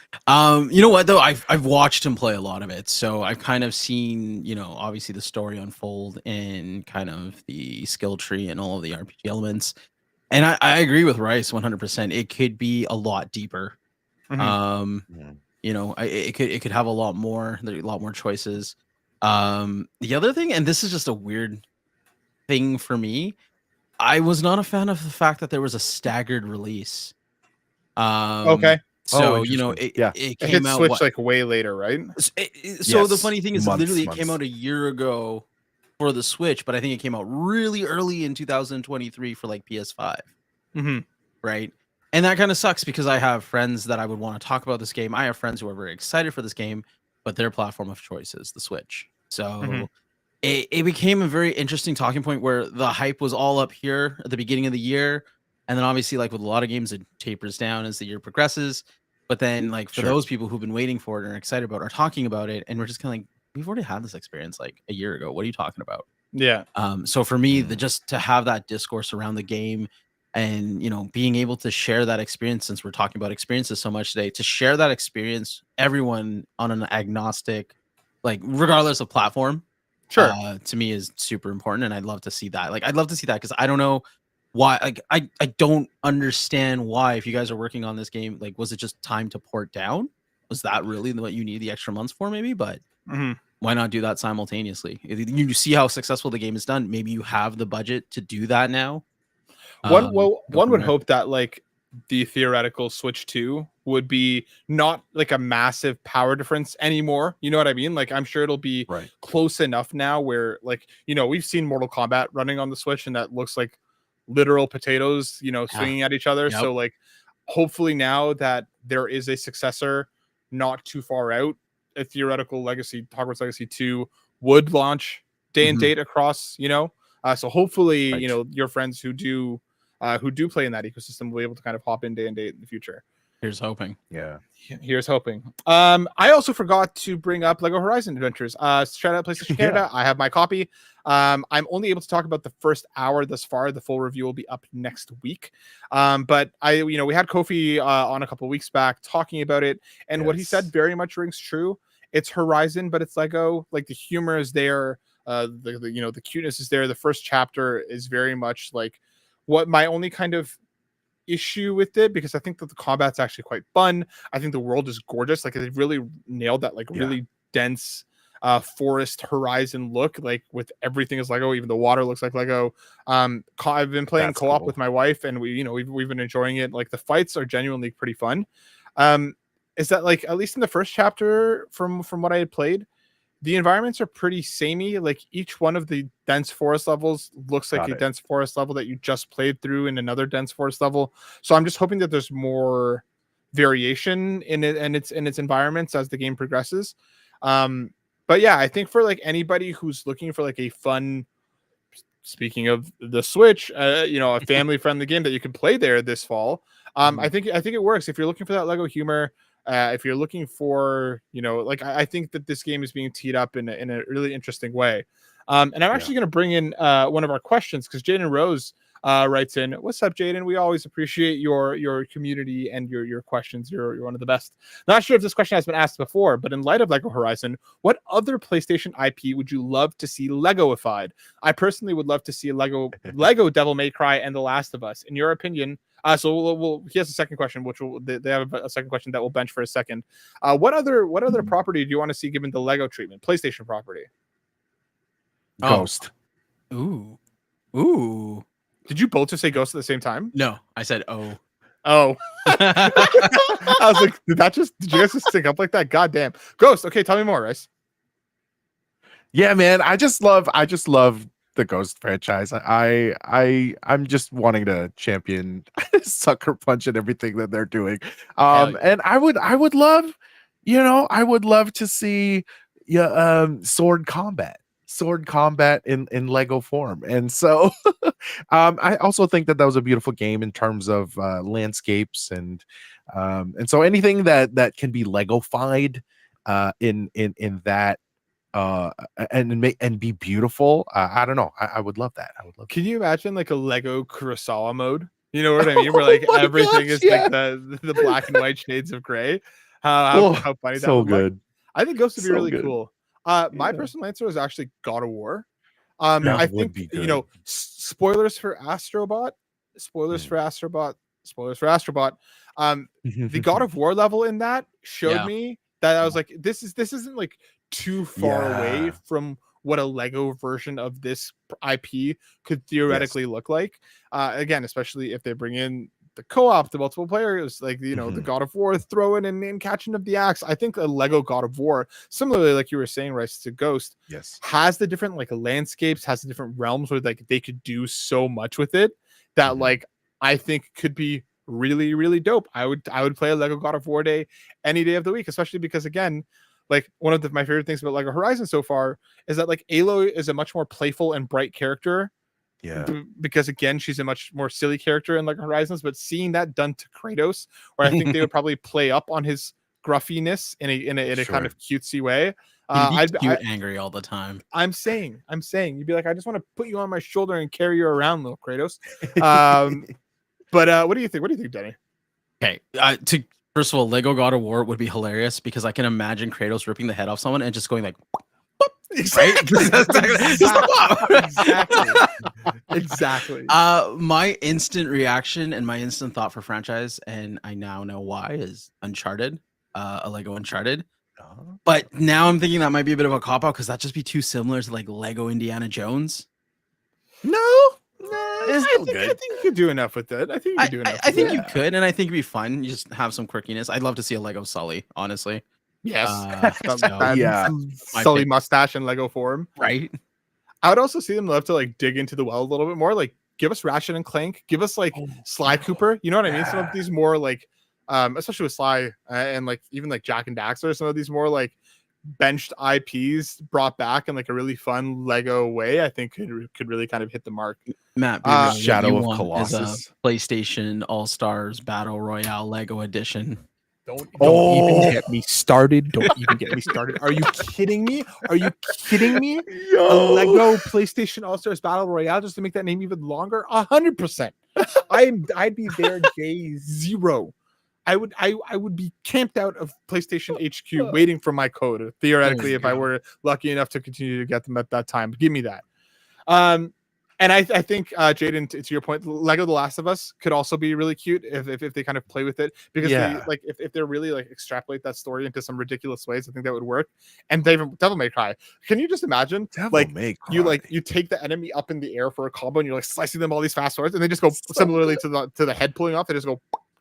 You know what though? I've watched him play a lot of it, so I've kind of seen, you know, obviously the story unfold and kind of the skill tree and all of the RPG elements. And I agree with Rice 100%. It could be a lot deeper. You know, it could have a lot more choices. The other thing, and this is just a weird thing for me, I was not a fan of the fact that there was a staggered release. Okay. So, you know, it came out Switch like way later, right? So the funny thing is literally it came out a year ago for the Switch, but I think it came out really early in 2023 for like PS5. Right. And that kind of sucks because I have friends that I would want to talk about this game. I have friends who are very excited for this game, but their platform of choice is the Switch. So it became a very interesting talking point where the hype was all up here at the beginning of the year. And then obviously, like with a lot of games, it tapers down as the year progresses. But then like for those people who've been waiting for it and are excited about it, are talking about it, and we're just kind of like, we've already had this experience like a year ago. What are you talking about? Yeah. So for me, just to have that discourse around the game and, you know, being able to share that experience, since we're talking about experiences so much today, to share that experience, everyone on an agnostic, like regardless of platform, to me is super important. And I'd love to see that. Like, I'd love to see that because I don't know why. Like, I don't understand why, if you guys are working on this game, like, was it just time to port down? Was that really what you need the extra months for? Maybe, but why not do that simultaneously? If you see how successful the game is done, maybe you have the budget to do that now. One would hope that like the theoretical Switch 2 would be not like a massive power difference anymore. You know what I mean? Like I'm sure it'll be close enough now where, like, you know, we've seen Mortal Kombat running on the Switch and that looks like literal potatoes, you know, swinging at each other. So like hopefully now that there is a successor not too far out, a theoretical Legacy, Hogwarts Legacy 2 would launch day and date across, you know. So hopefully, you know, your friends who do play in that ecosystem will be able to kind of hop in day and date in the future. Here's hoping. Yeah. Here's hoping. I also forgot to bring up Lego Horizon Adventures. Shout out PlayStation Canada. I have my copy. I'm only able to talk about the first hour thus far. The full review will be up next week. But we had Kofi on a couple of weeks back talking about it, and what he said very much rings true. It's Horizon, but it's Lego. Like the humor is there. The cuteness is there. The first chapter is very much like what my only kind of issue with it, because I think that the combat's actually quite fun. I think the world is gorgeous. Like they really nailed that like really dense forest horizon look, like with everything is Lego. Even the water looks like Lego. I've been playing co-op with my wife, and we've been enjoying it. Like the fights are genuinely pretty fun. Is that like, at least in the first chapter from what I had played, the environments are pretty samey. Like each one of the dense forest levels looks like a dense forest level that you just played through in another dense forest level. So I'm just hoping that there's more variation in it and its environments as the game progresses. But yeah, I think for like anybody who's looking for like a fun, speaking of the Switch, a family friendly game that you can play there this fall. I think it works if you're looking for that Lego humor. if you're looking for, like I think that this game is being teed up in a really interesting way. And I'm actually going to bring in one of our questions because Jaden Rose writes in, "What's up, Jaden? We always appreciate your community and your questions. You're one of the best." Not sure if this question has been asked before, but in light of Lego Horizon, what other PlayStation IP would you love to see Legoified? I personally would love to see a Lego Devil May Cry and The Last of Us. In your opinion? So he has a second question, which they have a second question that we'll bench for a second. What other property do you want to see given the Lego treatment? PlayStation property. Ghost. Ooh. Did you both just say Ghost at the same time? No, I said oh. I was like, did you guys just sync up like that? God damn. Ghost. Okay, tell me more, Rice. Yeah, man. I just love the Ghost franchise. I'm just wanting to champion Sucker Punch and everything that they're doing. And I would love, to see sword combat in Lego form. And so I also think that was a beautiful game in terms of landscapes and so anything that can be Legofied in that and be beautiful. I don't know. I would love that. Can you imagine like a Lego Kurosawa mode? You know what I mean? Where like everything is like the black and white shades of gray. How funny that so would good. look. I think Ghost would be really good. Cool. My personal answer is actually God of War. I think spoilers for Astrobot. The God of War level in that showed me that I was like, this isn't like too far away from what a Lego version of this IP could theoretically look like. Again, especially if they bring in the co-op, the multiple players, like the God of War throwing and catching of the axe. I think a Lego God of War, similarly, like you were saying, Rice, to Ghost, has the different like landscapes, has the different realms where like they could do so much with it that like I think could be really, really dope. I would play a Lego God of War day any day of the week, especially because again, like one of my favorite things about Lego Horizon so far is that like Aloy is a much more playful and bright character. Because again, she's a much more silly character in Lego Horizons, but seeing that done to Kratos, where I think they would probably play up on his gruffiness in a kind of cutesy way. I'd be angry all the time. I'm saying, you'd be like, I just want to put you on my shoulder and carry you around, little Kratos. But what do you think? What do you think, Denny? Okay, first of all, Lego God of War would be hilarious because I can imagine Kratos ripping the head off someone and just going like, exactly. Exactly. My instant reaction and my instant thought for franchise, and I now know why, is Uncharted, a Lego Uncharted. But now I'm thinking that might be a bit of a cop out because that'd just be too similar to like Lego Indiana Jones. I think you could do enough with it. I think you could do enough. I think you could, and I think it'd be fun. You just have some quirkiness. I'd love to see a Lego Sully, honestly. Yes. Sully mustache and Lego form. Right. I would also see them love to like dig into the well a little bit more. Like give us Ratchet and Clank, give us like Sly Cooper. You know what I mean? Some of these more like especially with Sly and like even like Jack and Daxter, some of these more like benched IPs brought back in like a really fun Lego way, I think could really kind of hit the mark. Matt, Shadow of Colossus, PlayStation All-Stars Battle Royale Lego Edition. Don't even get me started. Don't even get me started. Are you kidding me? A Lego PlayStation All-Stars Battle Royale just to make that name even longer? 100%. I'd be there day zero. I would be camped out of PlayStation HQ waiting for my code, theoretically, if I were lucky enough to continue to get them at that time. Give me that. And I think, Jaden, to your point, Lego The Last of Us could also be really cute if they kind of play with it. Because they, like if they're really like extrapolate that story into some ridiculous ways, I think that would work. And Devil May Cry. Can you just imagine you take the enemy up in the air for a combo and you're like slicing them all these fast swords and they just go similarly to the head pulling off, they just go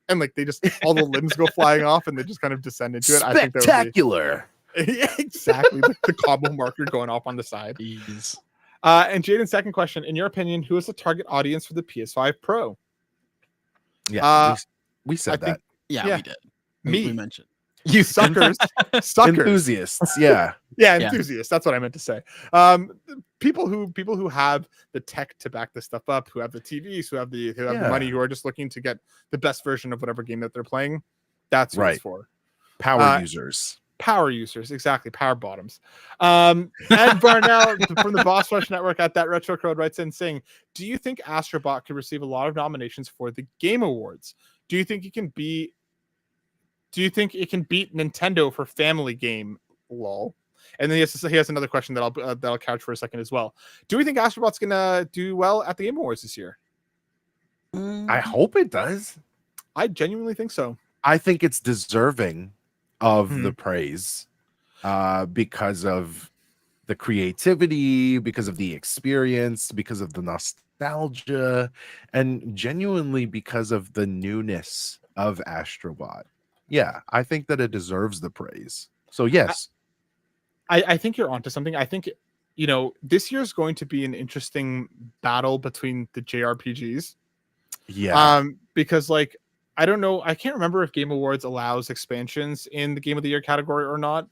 and like they just all the limbs go flying off and they just kind of descend into it. I think spectacular. Yeah, exactly. The combo marker going off on the side. Jeez. And Jaden's second question, in your opinion, who is the target audience for the PS5 Pro? Yeah, we said that. We did. We mentioned you suckers. Enthusiasts. Yeah, enthusiasts. That's what I meant to say. People who have the tech to back this stuff up, who have the TVs, who have the money, who are just looking to get the best version of whatever game that they're playing. That's what it's for. Power users. Power users, exactly. Power bottoms. Ed Barnell from the Boss Rush Network at That Retro Code writes in saying, do you think Astrobot could receive a lot of nominations for the Game Awards? Do you think it can beat Nintendo for family game? Lol. And then he has another question that I'll couch for a second as well. Do we think Astrobot's gonna do well at the Game Awards this year? I hope it does. I genuinely think so. I think it's deserving of the praise because of the creativity, because of the experience, because of the nostalgia, and genuinely because of the newness of Astrobot. Yeah, I think that it deserves the praise. So yes. I think you're onto something. I think, this year is going to be an interesting battle between the JRPGs. Yeah. Because I don't know, I can't remember if Game Awards allows expansions in the Game of the Year category or not.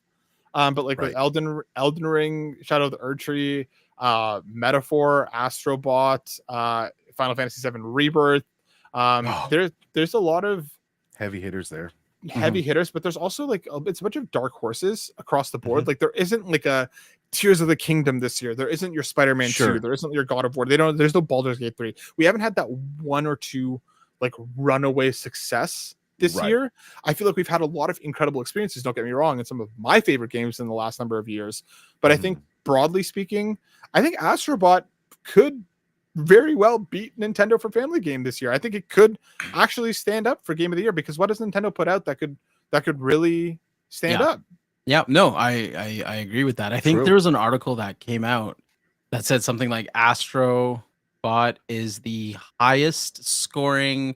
But with Elden Ring, Shadow of the Erdtree, Metaphor, Astrobot, Final Fantasy VII Rebirth, there's a lot of heavy hitters there. Hitters, but there's also it's a bunch of dark horses across the board. There isn't a Tears of the Kingdom this year. There isn't your Spider-Man 2. There isn't your God of War. There's no Baldur's Gate 3. We haven't had that one or two runaway success this year. I feel like we've had a lot of incredible experiences, don't get me wrong, and some of my favorite games in the last number of years. But I think broadly speaking, I think Astrobot could very well beat Nintendo for family game this year. I think it could actually stand up for Game of the Year, because what does Nintendo put out that could really stand up? Yeah, no, I agree with that. I think there was an article that came out that said something like Astrobot is the highest scoring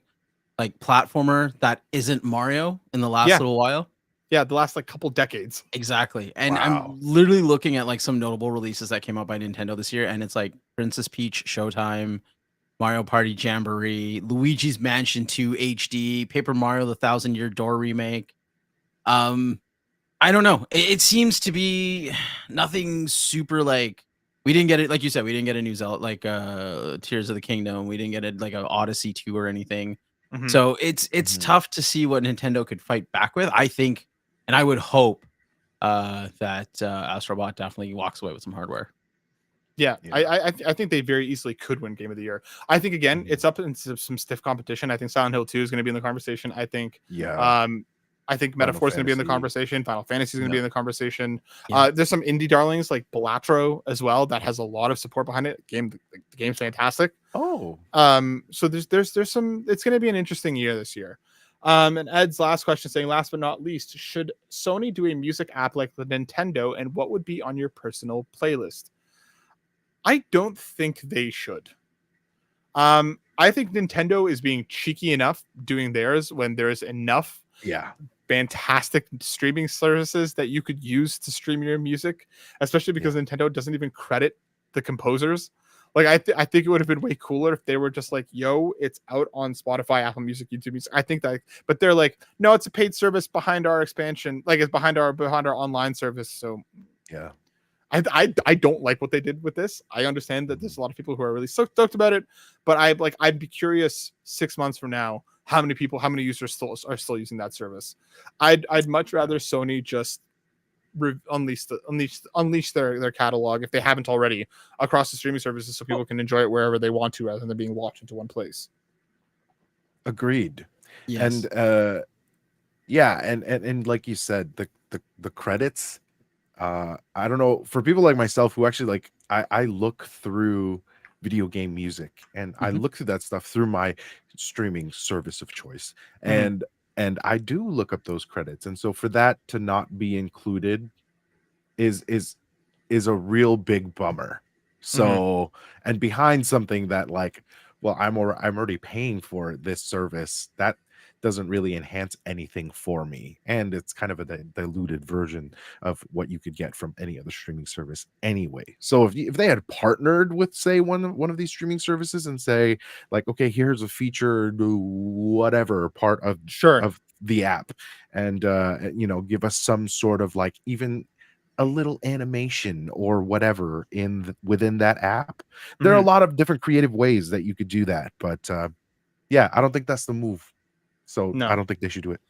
platformer that isn't Mario in the last little while. Yeah, the last couple decades. Exactly. And I'm literally looking at some notable releases that came out by Nintendo this year, and it's Princess Peach Showtime, Mario Party Jamboree, Luigi's Mansion 2 HD, Paper Mario the Thousand Year Door remake. I don't know. It seems to be nothing super we didn't get it, like you said, we didn't get a new Zelda Tears of the Kingdom. We didn't get it an Odyssey 2 or anything. So it's tough to see what Nintendo could fight back with. I think, and I would hope that Astrobot definitely walks away with some hardware. Yeah. I think they very easily could win Game of the Year. I think, again, it's up into some stiff competition. I think Silent Hill 2 is going to be in the conversation. I think I think Metaphor is going to be in the conversation. Final Fantasy is going to be in the conversation. There's some indie darlings like Balatro as well that has a lot of support behind it. The game's fantastic. So there's some. It's going to be an interesting year this year. And Ed's last question saying, last but not least, should Sony do a music app like the Nintendo, and what would be on your personal playlist? I don't think they should. I think Nintendo is being cheeky enough doing theirs when there's enough fantastic streaming services that you could use to stream your music, especially because Nintendo doesn't even credit the composers. I think it would have been way cooler if they were just yo, it's out on Spotify, Apple Music, YouTube Music. I think that, but they're no, it's a paid service behind our expansion, it's behind our online service. So I don't like what they did with this. I understand that there's a lot of people who are really stoked about it, but I'd be curious 6 months from now how many users are still using that service. I'd much rather Sony just unleash their catalog, if they haven't already, across the streaming services, so people can enjoy it wherever they want to, rather than being locked into one place. Agreed. Yes. And and like you said, the credits, I don't know, for people like myself who actually I look through video game music, and I look through that stuff through my streaming service of choice, and I do look up those credits, and so for that to not be included is a real big bummer. So and behind something that well, I'm already paying for this service, that doesn't really enhance anything for me, and it's kind of a diluted version of what you could get from any other streaming service anyway. So if they had partnered with, say, one of these streaming services and say okay, here's a feature, whatever part of of the app, and give us some sort of even a little animation or whatever within that app. There are a lot of different creative ways that you could do that, but I don't think that's the move. So no. I don't think they should do it.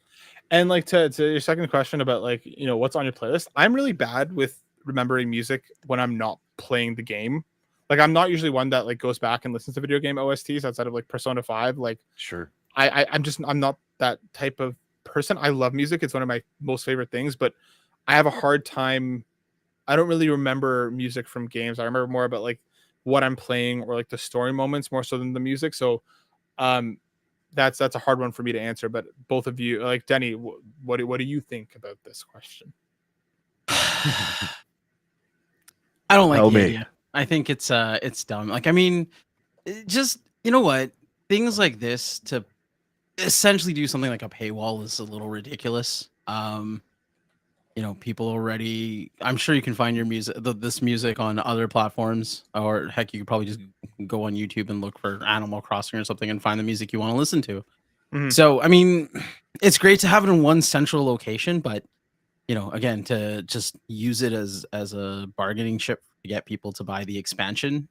And like to your second question about like, you know, what's on your playlist, I'm really bad with remembering music when I'm not playing the game. Like I'm not usually one that like goes back and listens to video game OSTs outside of like Persona 5. Like Sure. I'm not that type of person. I love music. It's one of my most favorite things, but I have a hard time. I don't really remember music from games. I remember more about like what I'm playing or like the story moments more so than the music. So um that's a hard one for me to answer, but both of you, like Denny, what do you think about this question? I don't like Tell the me. idea. I think it's dumb. Like, I mean, just, you know what? Things like this to essentially do something like a paywall is a little ridiculous. You know, people already, I'm sure you can find your music, this music on other platforms, or heck, you could probably just go on YouTube and look for Animal Crossing or something and find the music you want to listen to. Mhm. So, I mean, it's great to have it in one central location, but you know, again, to just use it as a bargaining chip to get people to buy the expansion,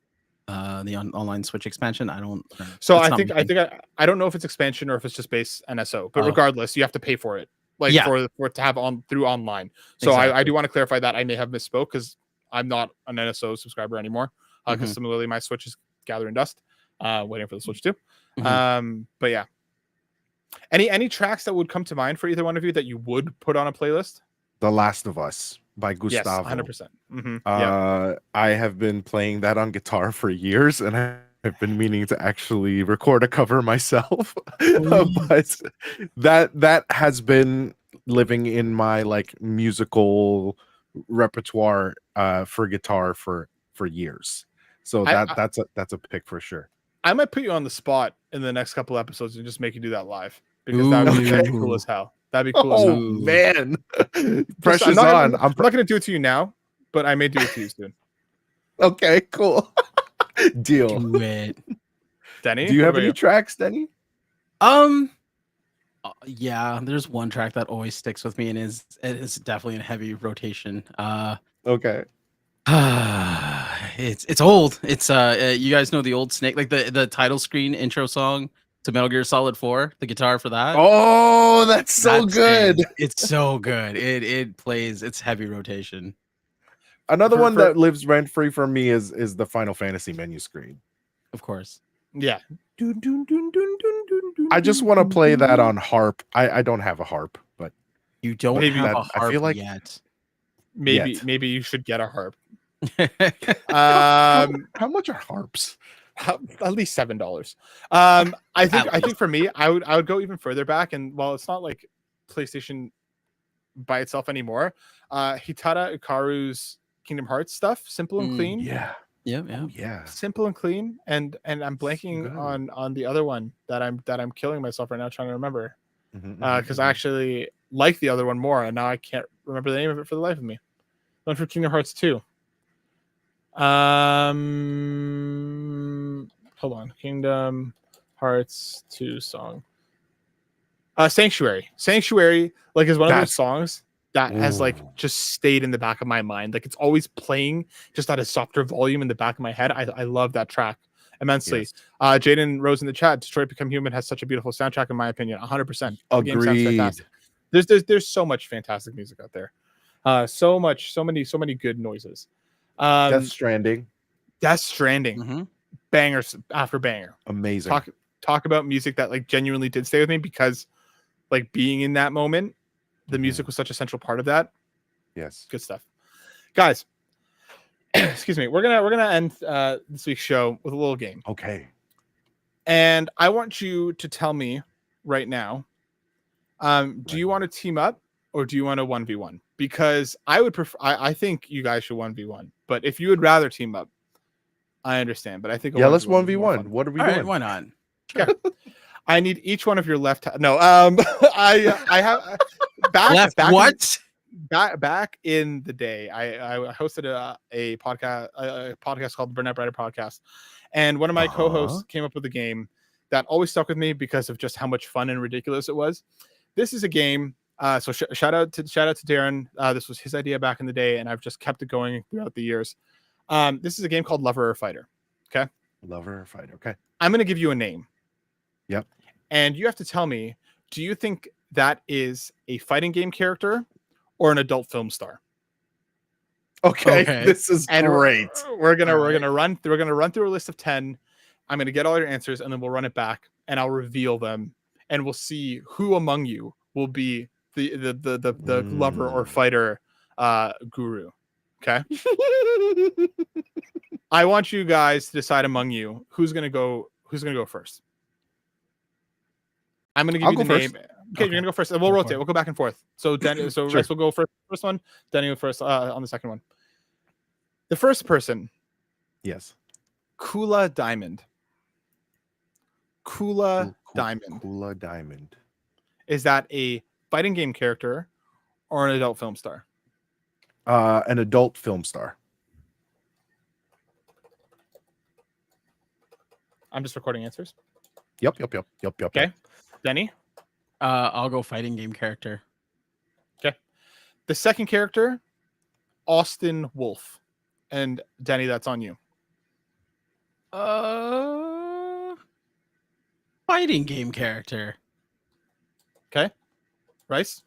the online Switch expansion, I don't. So It's I not think my I thing. think I don't know if it's expansion or if it's just base NSO, but Oh, regardless, you have to pay for it, like yeah, for it to have on through online. So I exactly. do want to clarify that I may have misspoke because I'm not an NSO subscriber anymore. Because Mhm, similarly, my Switch is gathering dust, waiting for the Switch too. mhm. But yeah, any tracks that would come to mind for either one of you that you would put on a playlist? The Last of Us by Yes, Gustavo. 100%. Yeah. I have been playing that on guitar for years, and I've been meaning to actually record a cover myself. But that has been living in my like musical repertoire for guitar for years. So I, I that's a pick for sure. I might put you on the spot in the next couple episodes and just make you do that live because that'd be cool Ooh, as hell. That'd be cool as Oh hell. ooh, man, Just pressure's on. I'm not gonna do it to you now, but I may do it to you soon. Okay, cool. Deal. do it. Denny, Do you what have about any you? tracks, Denny? Um, yeah, there's one track that always sticks with me and it is definitely in heavy rotation. Okay. It's old. It's you guys know the old Snake, like the title screen intro song to Metal Gear Solid 4, the guitar for that. Oh, that's so That good. stays. It's so good. It plays. It's heavy rotation. Another one For that lives rent free for me is the Final Fantasy menu screen. Of course. yeah. I just want to play that on harp. I don't have a harp, but You don't Maybe have that a I harp feel like yet. yet. maybe you should get a harp. How, Um, how much are harps? at least $7. I think for me, I would go even further back, and while it's not like PlayStation by itself anymore, Hitada Ukaru's Kingdom Hearts stuff, simple and clean. Yeah. Yeah, yeah. Oh yeah. Simple and clean, and I'm So blanking good. on the other one that I'm killing myself right now trying to remember because I Mhm. actually like the other one more, and now I can't remember the name of it for the life of me. One for Kingdom Hearts 2. Hold on, Kingdom Hearts 2 song. Sanctuary like is one of those That's songs that has like ooh, just stayed in the back of my mind. Like it's always playing just at a softer volume in the back of my head. I love that track immensely. yes. Jaden Rose in the chat, Detroit Become Human has such a beautiful soundtrack in my opinion. 100%. The game sounds Agreed. fantastic. There's so much fantastic music out there. So many good noises. Death Um, Stranding. Death Stranding, Mm-hmm. bangers after banger. Amazing. Talk about music that like genuinely did stay with me because like being in that moment, the music was such a central part of that. Yes. Good stuff, guys. Excuse me. We're gonna end this week's show with a little game, Okay. and I want you to tell me right now. Do you want to team up or do you want to 1v1? Because I would prefer. I think you guys should 1v1. But if you would rather team up, I understand. But I think Yeah, let's 1v1 would be more 1v1. fun. What are we All right, doing? why not? Sure. I need each one of your left. No. I have Left back what? back in the day. I hosted a podcast called the Burnout Brighter Podcast, and one of my co-hosts came up with a game that always stuck with me because of just how much fun and ridiculous it was. This is a game. So shout out to Darren. This was his idea back in the day, and I've just kept it going throughout the years. This is a game called Lover or Fighter. Okay. Lover or fighter. Okay. I'm going to give you a name. Yep. And you have to tell me Do you think that is a fighting game character or an adult film star? Okay, Okay. this is great. We're gonna run through a list of 10. I'm gonna get all your answers and then we'll run it back and I'll reveal them and we'll see who among you will be the lover or fighter guru. Okay. I want you guys to decide among you who's gonna go first. I'm gonna give you the name. Okay, you're gonna go first. We'll rotate. We'll go back and forth. So Denny, Sure. Rex will go first one. Denny will first on the second one. The first person, Yes. Kula Diamond. Kula Diamond. Is that a fighting game character or an adult film star? An adult film star. I'm just recording answers. Yep. Okay. Denny? I'll go fighting game character. Okay. The second character, Austin Wolf. And Denny, that's on you. Fighting game character. Okay. Rice?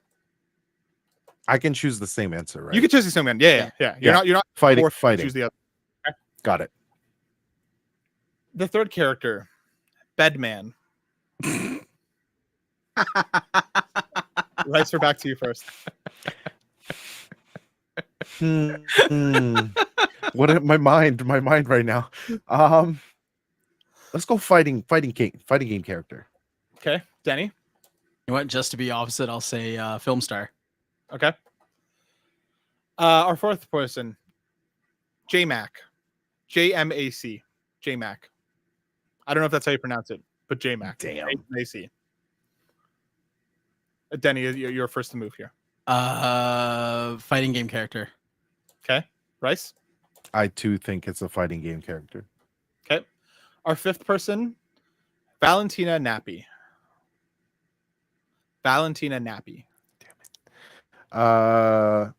I can choose the same answer, right? You can choose the same one. Yeah. You're not fighting. Choose the other. Okay. Got it. The third character, Bedman. Rice, we're back to you first. What my mind right now. Let's go fighting game character. Okay, Denny. You know what? Just to be opposite, I'll say film star. Okay. Our fourth person, J-Mac. J-M-A-C. J-Mac. I don't know if that's how you pronounce it, but J-Mac. Damn. J-M-A-C. Denny, you're first to move here. Fighting game character. Okay. Rice? I too think it's a fighting game character. Okay. Our fifth person, Valentina Nappy. Valentina Nappy. Damn it.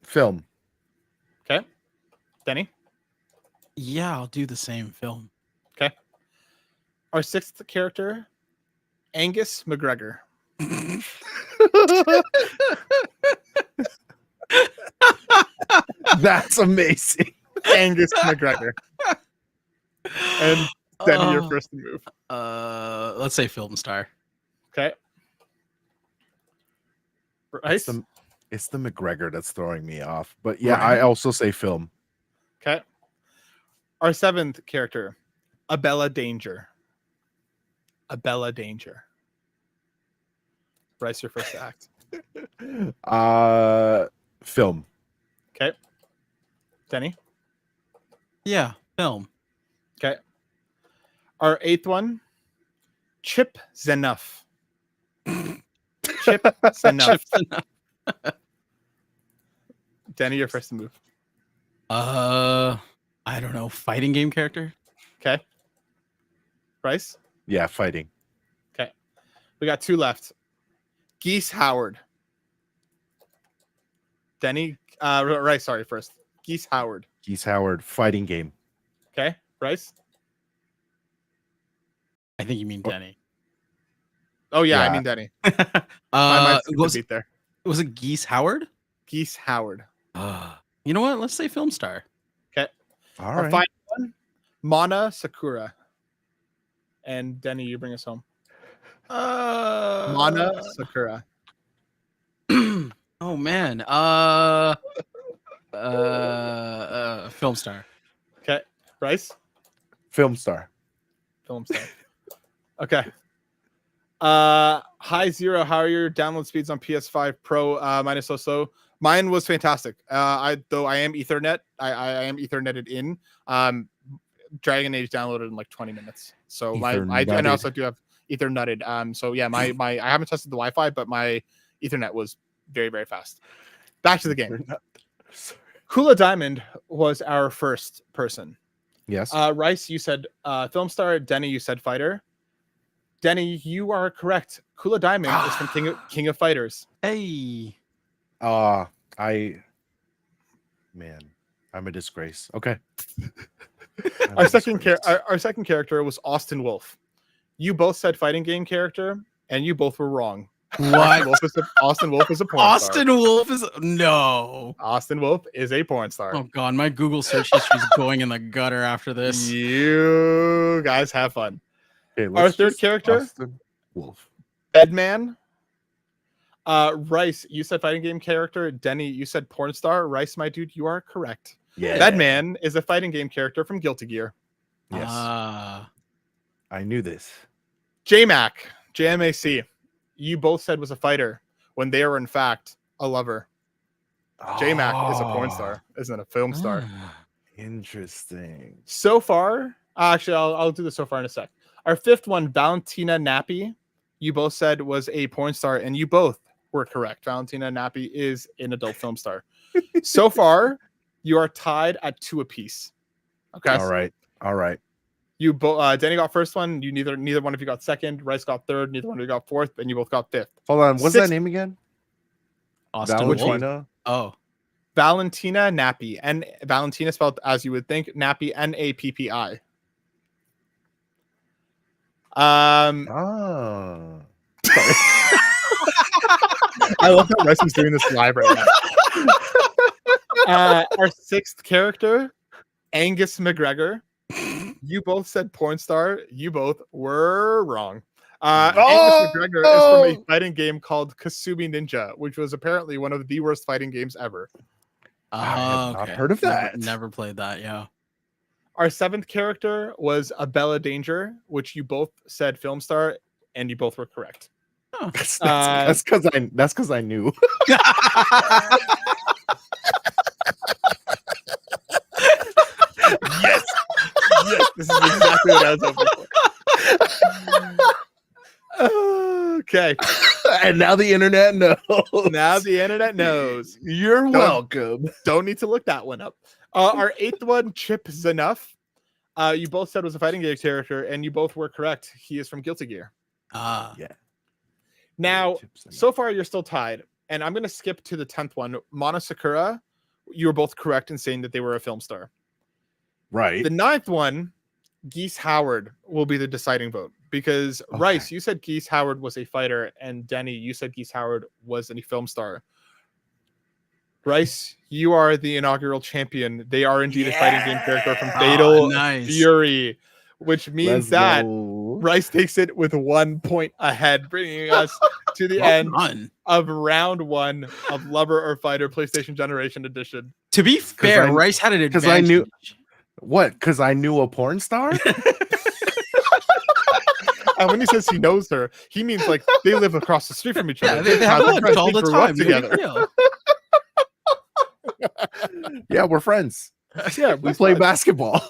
Film. Okay. Denny? Yeah, I'll do the same film. Okay. Our sixth character, Angus McGregor. That's amazing. Angus McGregor. And Denny, you're first to move. Let's say film star. Okay. Rice? It's the McGregor that's throwing me off. But yeah, I also say film. Okay. Our seventh character, Abella Danger. Abella Danger. Bryce, your first act. Film. Okay. Denny? Yeah, film. Okay. Our eighth one, Chip Zenuff. Chip Zenuff. Denny, you're first to move. I don't know. Fighting game character? Okay. Bryce? Yeah, fighting. Okay. We got two left. Geese Howard. Denny, Rice, sorry, first. Geese Howard. Geese Howard, fighting game. Okay. Bryce? I think you mean Denny. Oh, yeah. Yeah. I mean Denny. Was beat there. it Geese Howard? Geese Howard. You know what? Let's say film star. Okay. All Our right. final one, Mana Sakura. And Denny, you bring us home. Mana Sakura. Oh man. Film star. Okay. Bryce? Film star. Film star. Okay. Hi Zero, how are your download speeds on PS5 Pro minus so? Mine was fantastic. I am Ethernet. I am Ethernetted in. Dragon Age downloaded in like 20 minutes. So I also do have Ethernetted. So yeah, my I haven't tested the Wi-Fi, but my Ethernet was very, very fast. Back to the game. Kula Diamond was our first person. Yes. Rice, you said film star. Denny, you said fighter. Denny, you are correct. Kula Diamond is from King of Fighters. Hey. I'm a disgrace. Okay. Our second character was Austin Wolf. You both said fighting game character, and you both were wrong. What? Austin Wolf is a porn star. Austin Wolf is no. Austin Wolf is a porn star. Oh god, my Google search history is going in the gutter after this. You guys have fun. Okay, Our third character, Austin Wolf. Bedman. Rice, you said fighting game character. Denny, you said porn star. Rice, my dude, you are correct. Yeah. Bedman is a fighting game character from Guilty Gear. Yes. Ah. I knew this. JMac, JMAC, you both said was a fighter when they are in fact a lover. JMac is a porn star, isn't a film star. Interesting. So far, actually, I'll do this so far in a sec. Our fifth one, Valentina Nappy, you both said was a porn star, and you both were correct. Valentina Nappy is an adult film star. So far, you are tied at 2 apiece. Okay. All right. You both, Danny got first one. You neither one of you got second. Rice got third. Neither one of you got fourth, and you both got fifth. Hold on. What's that name again? Austin Valentina. Oh, Valentina Nappy, and Valentina spelled as you would think. Nappy, Nappi. Sorry. I love how Rice is doing this live right now. Our sixth character, Angus McGregor. You both said porn star. You both were wrong. Angus McGregor is from a fighting game called Kasumi Ninja, which was apparently one of the worst fighting games ever. I have not heard of that. Never played that. Yeah. Our seventh character was Abella Danger, which you both said film star, and you both were correct. Oh. That's because I knew. Yes, this is exactly what I was hoping for. Okay, And now the internet knows. now the internet knows. You're welcome. Don't need to look that one up. Our eighth one, Chip Zanuff. You both said was a fighting game character, and you both were correct. He is from Guilty Gear. Yeah. Now, so far you're still tied, and I'm going to skip to the 10th one. Mono Sakura, you were both correct in saying that they were a film star. Right. The 9th one, Geese Howard, will be the deciding vote because Rice, you said Geese Howard was a fighter, and Denny, you said Geese Howard was a film star. Rice, you are the inaugural champion. They are indeed a fighting game character from Fatal Fury, which means that Rice takes it with 1 point ahead, bringing us to the end of round 1 of Lover or Fighter PlayStation Generation Edition. To be fair, Rice had an advantage. Because I knew what? Because I knew a porn star. And when he says he knows her, he means like they live across the street from each other. Yeah, they have lunch all the time together. Yeah, we're friends. Yeah, we play basketball.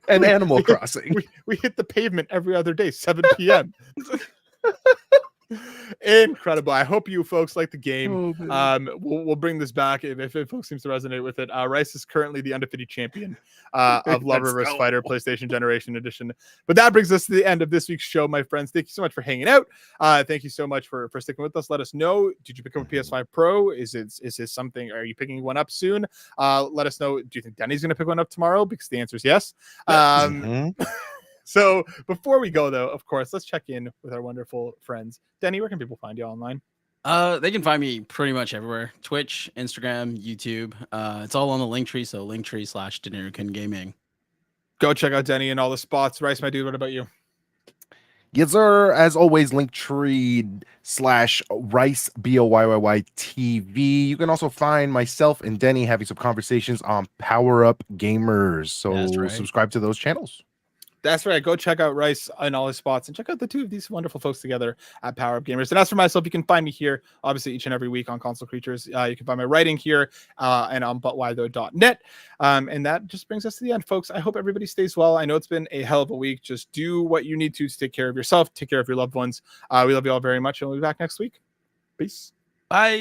And Animal Crossing. We hit the pavement every other day, 7 p.m. Incredible. I hope you folks like the game. We'll bring this back if folks seems to resonate with it. Rice is currently the undefeated champion of Lover vs. Fighter PlayStation Generation Edition. But that brings us to the end of this week's show, my friends. Thank you so much for hanging out. Thank you so much for sticking with us. Let us know. Did you pick up a PS5 Pro? Is this something? Are you picking one up soon? Let us know. Do you think Denny's going to pick one up tomorrow? Because the answer is yes. So before we go, though, of course, let's check in with our wonderful friends. Denny, where can people find you online? They can find me pretty much everywhere. Twitch, Instagram, YouTube. It's all on the Linktree, so Linktree/Danurukan Gaming. Go check out Denny and all the spots. Rice, my dude, what about you? Yes, sir. As always, Linktree/Rice BOYYY TV. You can also find myself and Denny having some conversations on Power Up Gamers. So subscribe to those channels. That's right. Go check out Rice and all his spots and check out the two of these wonderful folks together at Power Up Gamers. And as for myself, you can find me here, obviously, each and every week on Console Creatures. You can find my writing here and on butwhythough.net. And that just brings us to the end, folks. I hope everybody stays well. I know it's been a hell of a week. Just do what you need to take care of yourself, take care of your loved ones. We love you all very much, and we'll be back next week. Peace. Bye.